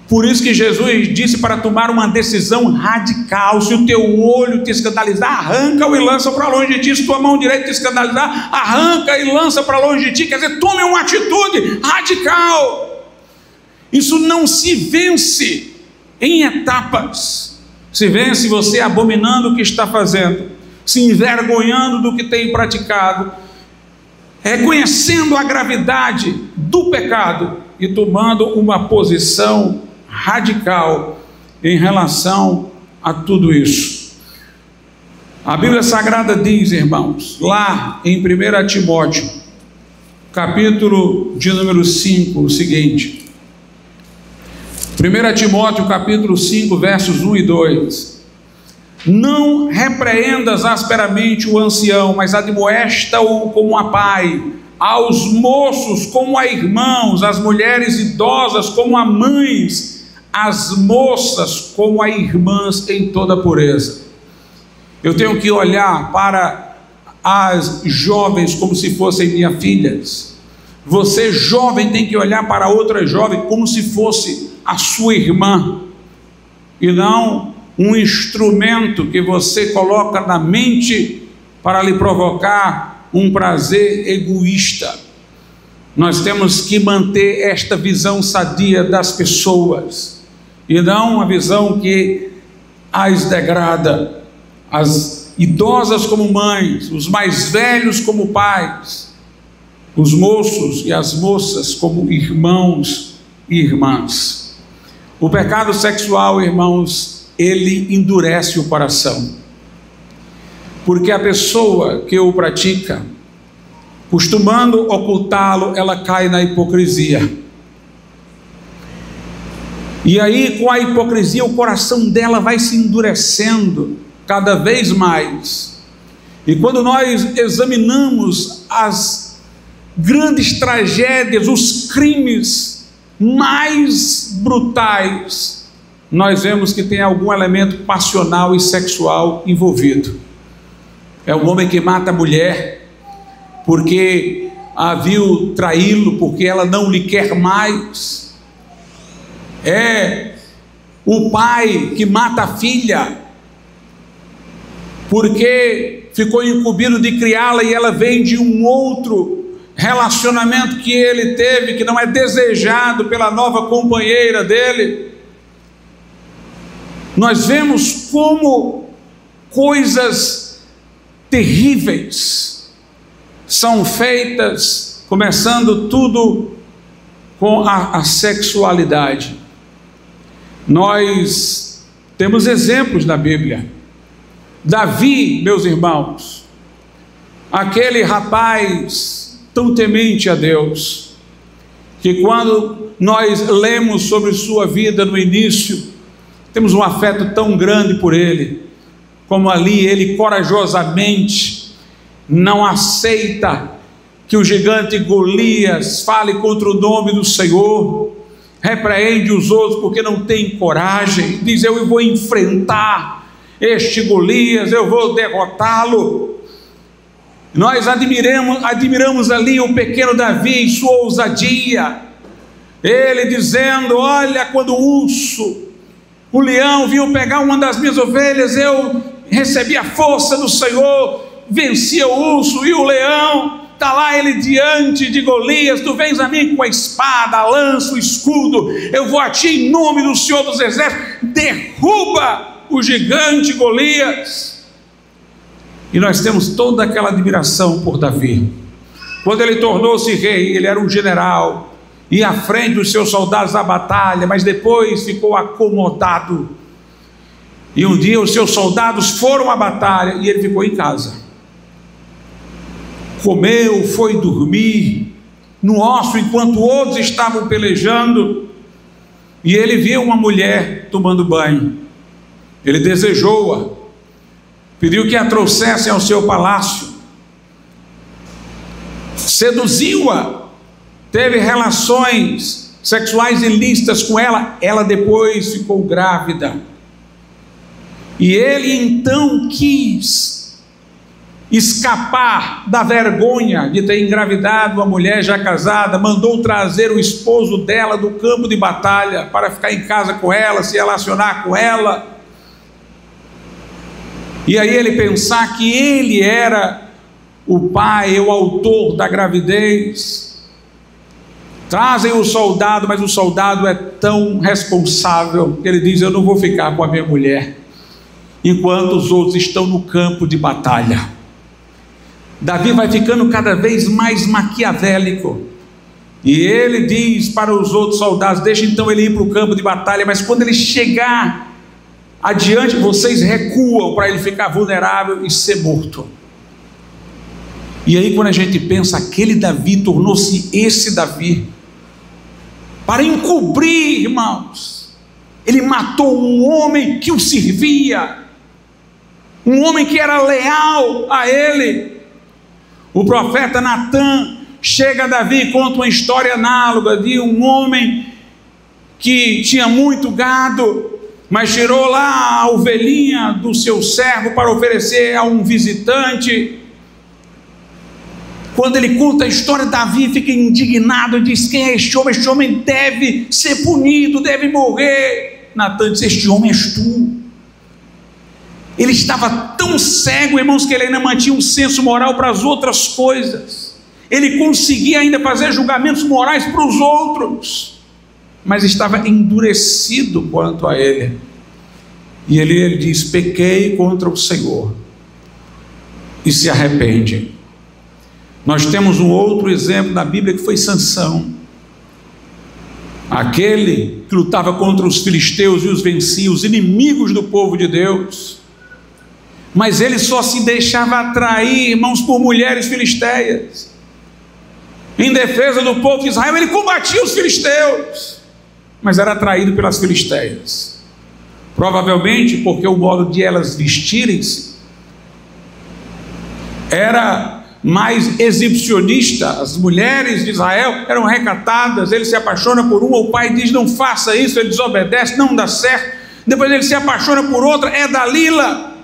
Por isso que Jesus disse para tomar uma decisão radical: se o teu olho te escandalizar, arranca-o e lança para longe de ti. Se tua mão direita te escandalizar, arranca e lança para longe de ti. Quer dizer, tome uma atitude radical. Isso não se vence em etapas. Se vence você abominando o que está fazendo, se envergonhando do que tem praticado, reconhecendo a gravidade do pecado e tomando uma posição radical em relação a tudo isso. A Bíblia Sagrada diz, irmãos, lá em 1 Timóteo, capítulo de número 5, o seguinte: 1 Timóteo capítulo 5, versos 1 e 2: não repreendas asperamente o ancião, mas admoesta-o como a pai, aos moços como a irmãos, as mulheres idosas como a mães, as moças como a irmãs em toda pureza. Eu tenho que olhar para as jovens como se fossem minhas filhas. Você jovem tem que olhar para outra jovem como se fosse a sua irmã, e não um instrumento que você coloca na mente para lhe provocar um prazer egoísta. Nós temos que manter esta visão sadia das pessoas, e não uma visão que as degrada. As idosas como mães, os mais velhos como pais, os moços e as moças como irmãos e irmãs. O pecado sexual, irmãos, ele endurece o coração, porque a pessoa que o pratica, costumando ocultá-lo, ela cai na hipocrisia. E aí, com a hipocrisia, o coração dela vai se endurecendo cada vez mais. E quando nós examinamos as grandes tragédias, os crimes mais brutais, nós vemos que tem algum elemento passional e sexual envolvido. É o homem que mata a mulher porque a viu traí-lo, porque ela não lhe quer mais. É o pai que mata a filha porque ficou incumbido de criá-la e ela vem de um outro relacionamento que ele teve, que não é desejado pela nova companheira dele. Nós vemos como coisas terríveis são feitas, começando tudo com a sexualidade. Nós temos exemplos na Bíblia. Davi, meus irmãos, aquele rapaz tão temente a Deus, que quando nós lemos sobre sua vida no início, temos um afeto tão grande por ele, como ali ele corajosamente não aceita que o gigante Golias fale contra o nome do Senhor, repreende os outros porque não tem coragem, diz: eu vou enfrentar este Golias, eu vou derrotá-lo. Nós admiramos ali o pequeno Davi em sua ousadia, ele dizendo: olha, quando o leão viu pegar uma das minhas ovelhas, eu recebi a força do Senhor, vencia o urso e o leão. Está lá ele diante de Golias: tu vens a mim com a espada, a lança, o escudo, eu vou a ti em nome do Senhor dos Exércitos. Derruba o gigante Golias. E nós temos toda aquela admiração por Davi. Quando ele tornou-se rei, ele era um general, ia à frente dos seus soldados à batalha, mas depois ficou acomodado. E um dia os seus soldados foram à batalha e ele ficou em casa. Comeu, foi dormir no ócio enquanto outros estavam pelejando. E ele viu uma mulher tomando banho. Ele desejou-a, pediu que a trouxessem ao seu palácio, seduziu-a, teve relações sexuais ilícitas com ela. Ela depois ficou grávida, e ele então quis escapar da vergonha de ter engravidado uma mulher já casada, mandou trazer o esposo dela do campo de batalha para ficar em casa com ela, se relacionar com ela. E aí ele pensar que ele era o pai, o autor da gravidez. Trazem o soldado, mas o soldado é tão responsável que ele diz: eu não vou ficar com a minha mulher enquanto os outros estão no campo de batalha. Davi vai ficando cada vez mais maquiavélico, e ele diz para os outros soldados: deixa então ele ir para o campo de batalha, mas quando ele chegar adiante, vocês recuam para ele ficar vulnerável e ser morto. E aí, quando a gente pensa, aquele Davi tornou-se esse Davi, para encobrir, irmãos, ele matou um homem que o servia, um homem que era leal a ele. O profeta Natã chega a Davi e conta uma história análoga de um homem que tinha muito gado, mas tirou lá a ovelhinha do seu servo para oferecer a um visitante. Quando ele conta a história, Davi fica indignado e diz: quem é este homem? Este homem deve ser punido, deve morrer. Natã diz: este homem és tu. Ele estava tão cego, irmãos, que ele ainda mantinha um senso moral para as outras coisas. Ele conseguia ainda fazer julgamentos morais para os outros, mas estava endurecido quanto a ele. E ele diz: pequei contra o Senhor, e se arrepende. Nós temos um outro exemplo na Bíblia que foi Sansão, aquele que lutava contra os filisteus e os vencia, os inimigos do povo de Deus, mas ele só se deixava atrair, irmãos, por mulheres filisteias. Em defesa do povo de Israel, ele combatia os filisteus, mas era atraído pelas filisteias, provavelmente porque o modo de elas vestirem-se era mais exibicionista. As mulheres de Israel eram recatadas. Ele se apaixona por uma, o pai diz: não faça isso, ele desobedece, não dá certo. Depois ele se apaixona por outra, é Dalila.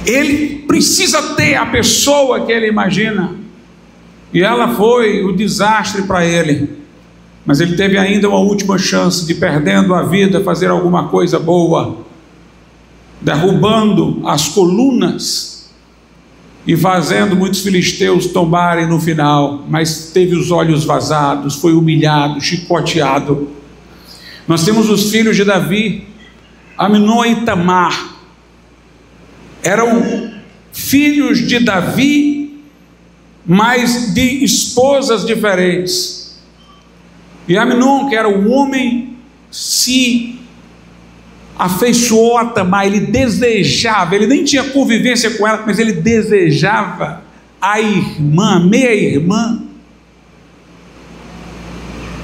Ele precisa ter a pessoa que ele imagina, e ela foi o desastre para ele. Mas ele teve ainda uma última chance de, perdendo a vida, fazer alguma coisa boa, derrubando as colunas e fazendo muitos filisteus tombarem no final. Mas teve os olhos vazados, foi humilhado, chicoteado. Nós temos os filhos de Davi, Amnon e Tamar. Eram filhos de Davi, mas de esposas diferentes. E Amnon, que era um homem, se afeiçoou a Tamar. Ele desejava, ele nem tinha convivência com ela, mas ele desejava a irmã, meia-irmã,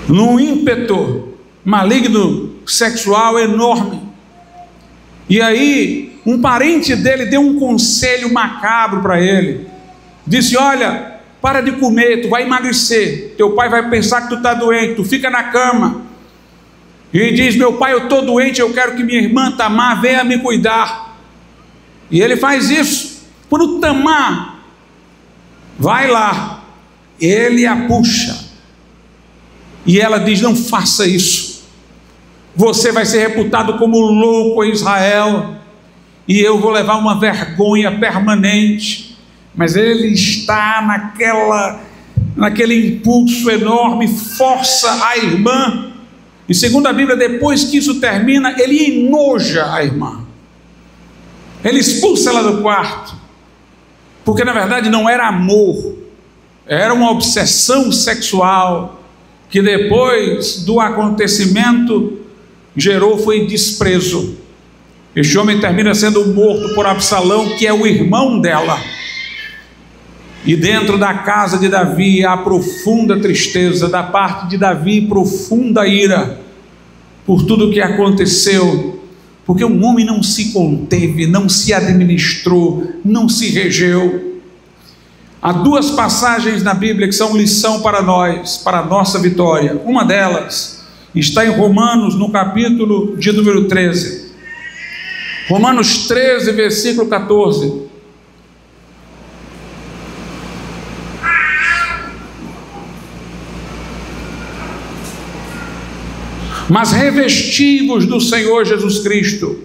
num ímpeto maligno sexual enorme. E aí um parente dele deu um conselho macabro para ele, disse: olha, para de comer, tu vai emagrecer, teu pai vai pensar que tu está doente, tu fica na cama. E diz: meu pai, eu estou doente, eu quero que minha irmã Tamar venha me cuidar. E ele faz isso. Quando Tamar vai lá, ele a puxa, e ela diz: não faça isso, você vai ser reputado como louco em Israel, e eu vou levar uma vergonha permanente. Mas ele está naquele impulso enorme, força a irmã. E segundo a Bíblia, depois que isso termina, ele enoja a irmã, ele expulsa ela do quarto, porque na verdade não era amor, era uma obsessão sexual, que depois do acontecimento gerou foi desprezo. Este homem termina sendo morto por Absalão, que é o irmão dela. E dentro da casa de Davi há profunda tristeza, da parte de Davi profunda ira por tudo o que aconteceu, porque um homem não se conteve, não se administrou, não se regeu. Há duas passagens na Bíblia que são lição para nós, para a nossa vitória. Uma delas está em Romanos, no capítulo de número 13. Romanos 13, versículo 14. Mas revesti-vos do Senhor Jesus Cristo,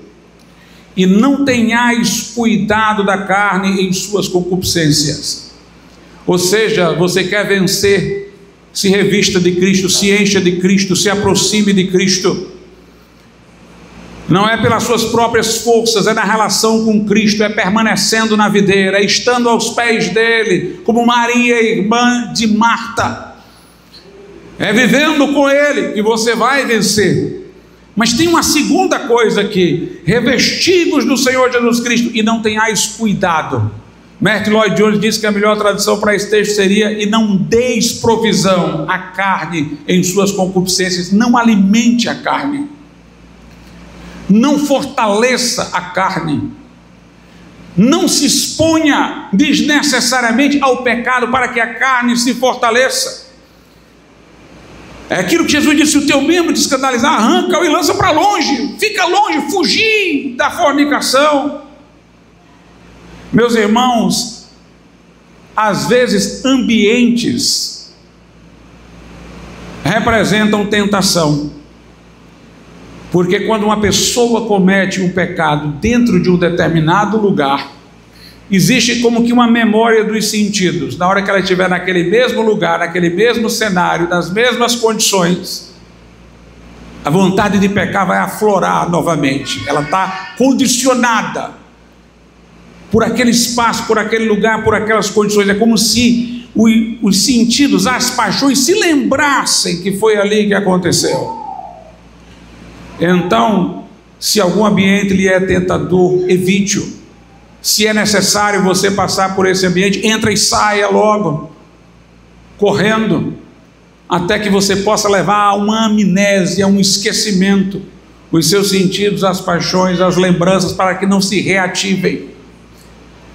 e não tenhais cuidado da carne em suas concupiscências. Ou seja, você quer vencer, se revista de Cristo, se encha de Cristo, se aproxime de Cristo. Não é pelas suas próprias forças, é na relação com Cristo, é permanecendo na videira, é estando aos pés dele, como Maria, irmã de Marta. É vivendo com Ele que você vai vencer. Mas tem uma segunda coisa aqui: revestivos do Senhor Jesus Cristo e não tenhais cuidado. Martin Lloyd Jones diz que a melhor tradução para esse texto seria: e não deis provisão à carne em suas concupiscências. Não alimente a carne, não fortaleça a carne, não se exponha desnecessariamente ao pecado para que a carne se fortaleça. É aquilo que Jesus disse: o teu membro te escandalizar, arranca-o e lança para longe, fica longe, fugir da fornicação. Meus irmãos, às vezes ambientes representam tentação, porque quando uma pessoa comete um pecado dentro de um determinado lugar, existe como que uma memória dos sentidos. Na hora que ela estiver naquele mesmo lugar, naquele mesmo cenário, nas mesmas condições, a vontade de pecar vai aflorar novamente. Ela está condicionada por aquele espaço, por aquele lugar, por aquelas condições. É como se os sentidos, as paixões se lembrassem que foi ali que aconteceu. Então, se algum ambiente lhe é tentador, evite-o. Se é necessário você passar por esse ambiente, entra e saia logo, correndo, até que você possa levar a uma amnésia, a um esquecimento, os seus sentidos, as paixões, as lembranças, para que não se reativem.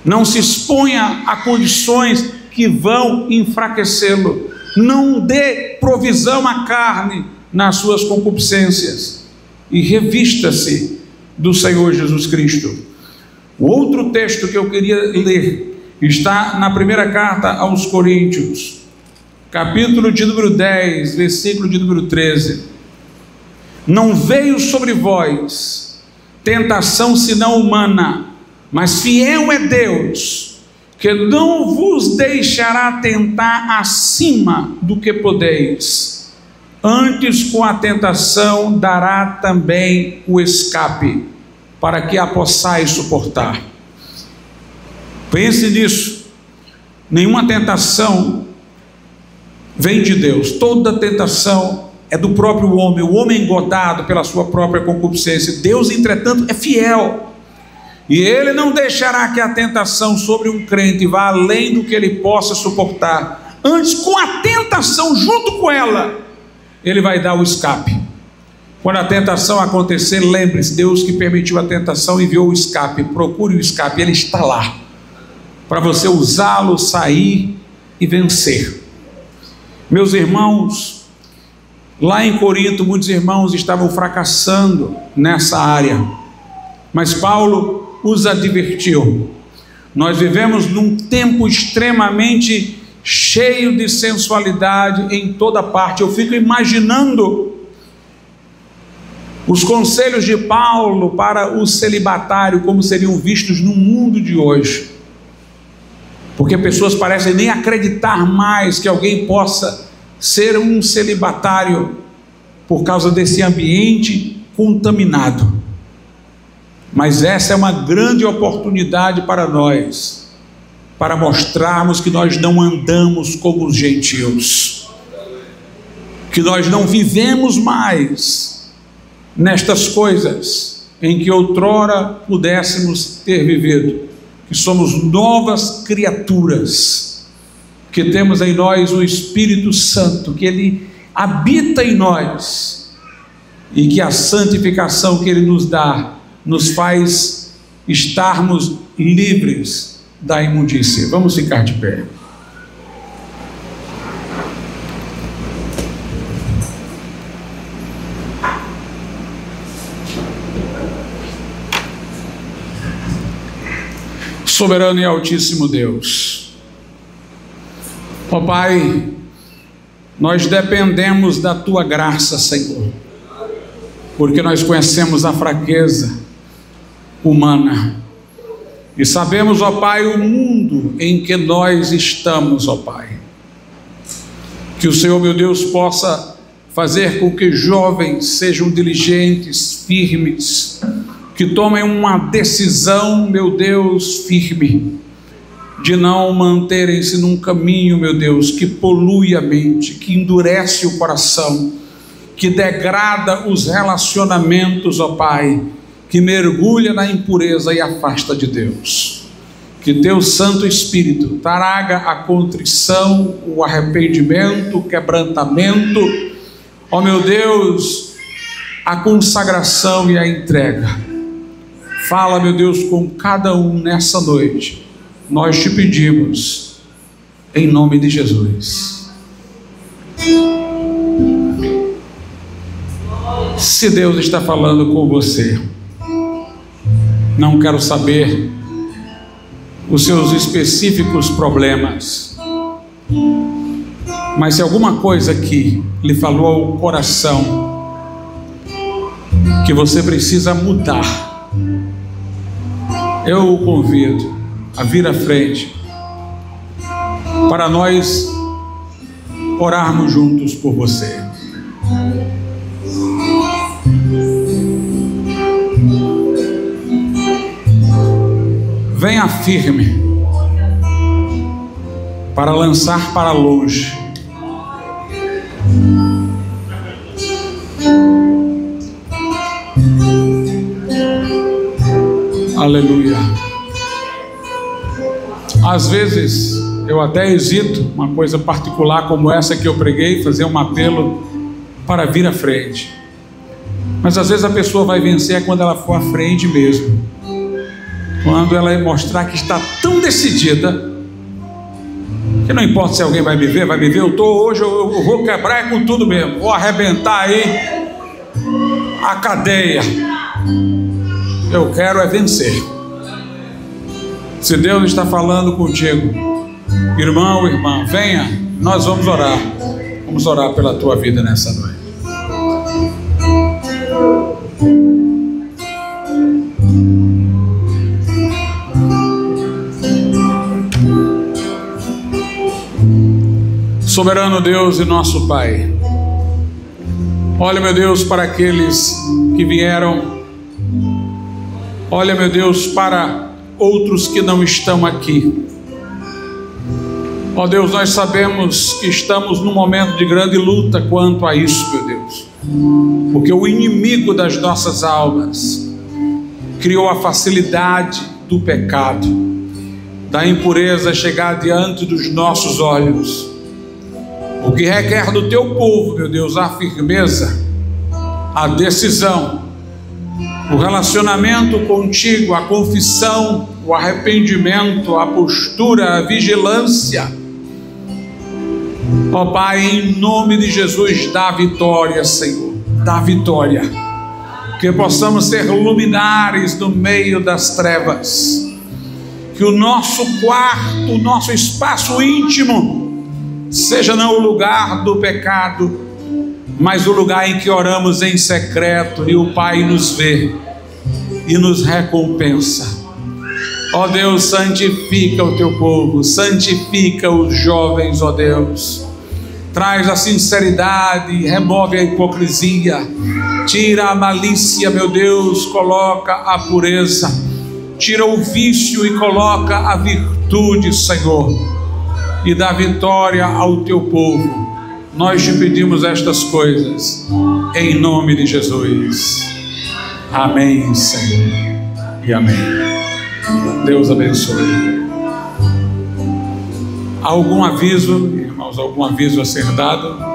Não se exponha a condições que vão enfraquecê-lo. Não dê provisão à carne nas suas concupiscências. E revista-se do Senhor Jesus Cristo. O outro texto que eu queria ler está na primeira carta aos Coríntios, capítulo de número 10, versículo de número 13. Não veio sobre vós tentação senão humana, mas fiel é Deus, que não vos deixará tentar acima do que podeis. Antes, com a tentação, dará também o escape, para que a possais suportar. Pense nisso. Nenhuma tentação vem de Deus. Toda tentação é do próprio homem, o homem engodado pela sua própria concupiscência. Deus, entretanto, é fiel, e Ele não deixará que a tentação sobre um crente vá além do que ele possa suportar. Antes, com a tentação, junto com ela, Ele vai dar o escape. Quando a tentação acontecer, lembre-se: Deus que permitiu a tentação enviou o escape. Procure o escape, ele está lá, para você usá-lo, sair e vencer. Meus irmãos, lá em Corinto, muitos irmãos estavam fracassando nessa área, mas Paulo os advertiu. Nós vivemos num tempo extremamente cheio de sensualidade em toda parte. Eu fico imaginando os conselhos de Paulo para o celibatário, como seriam vistos no mundo de hoje, porque pessoas parecem nem acreditar mais que alguém possa ser um celibatário por causa desse ambiente contaminado. Mas essa é uma grande oportunidade para nós, para mostrarmos que nós não andamos como os gentios, que nós não vivemos mais nestas coisas em que outrora pudéssemos ter vivido, que somos novas criaturas, que temos em nós o Espírito Santo, que Ele habita em nós, e que a santificação que Ele nos dá nos faz estarmos livres da imundícia. Vamos ficar de pé. Soberano e altíssimo Deus, ó Pai, nós dependemos da Tua graça, Senhor, porque nós conhecemos a fraqueza humana e sabemos, ó Pai, o mundo em que nós estamos, ó Pai. Que o Senhor, meu Deus, possa fazer com que jovens sejam diligentes, firmes, que tomem uma decisão, meu Deus, firme, de não manterem-se num caminho, meu Deus, que polui a mente, que endurece o coração, que degrada os relacionamentos, ó Pai, que mergulha na impureza e afasta de Deus. Que Teu Santo Espírito traga a contrição, o arrependimento, o quebrantamento, ó meu Deus, a consagração e a entrega. Fala, meu Deus, com cada um nessa noite. Nós te pedimos, em nome de Jesus. Se Deus está falando com você, não quero saber os seus específicos problemas, mas se alguma coisa aqui lhe falou ao coração que você precisa mudar, eu o convido a vir à frente para nós orarmos juntos por você. Venha firme para lançar para longe aleluia. Às vezes eu até hesito, uma coisa particular como essa que eu preguei, fazer um apelo para vir à frente, mas às vezes a pessoa vai vencer quando ela for à frente mesmo, quando ela mostrar que está tão decidida, que não importa se alguém vai me ver, eu estou hoje, eu vou quebrar com tudo mesmo, vou arrebentar aí a cadeia, eu quero é vencer. Se Deus está falando contigo, irmão, irmã, venha, nós vamos orar pela tua vida nessa noite. Soberano Deus e nosso Pai, olha, meu Deus, para aqueles que vieram, olha, meu Deus, para outros que não estão aqui. Ó Deus, nós sabemos que estamos num momento de grande luta quanto a isso, meu Deus, porque o inimigo das nossas almas criou a facilidade do pecado, da impureza chegar diante dos nossos olhos. O que requer do teu povo, meu Deus, a firmeza, a decisão, o relacionamento contigo, a confissão, o arrependimento, a postura, a vigilância. Ó Pai, em nome de Jesus, dá vitória, Senhor, dá vitória, que possamos ser luminares no meio das trevas, que o nosso quarto, o nosso espaço íntimo seja não o lugar do pecado, mas o lugar em que oramos em secreto e o Pai nos vê e nos recompensa. Ó Deus, santifica o teu povo, santifica os jovens, ó Deus, traz a sinceridade, remove a hipocrisia, tira a malícia, meu Deus, coloca a pureza, tira o vício e coloca a virtude, Senhor, e dá vitória ao teu povo. Nós te pedimos estas coisas em nome de Jesus. Amém, Senhor, e amém. Deus abençoe. Algum aviso, irmãos, algum aviso a ser dado?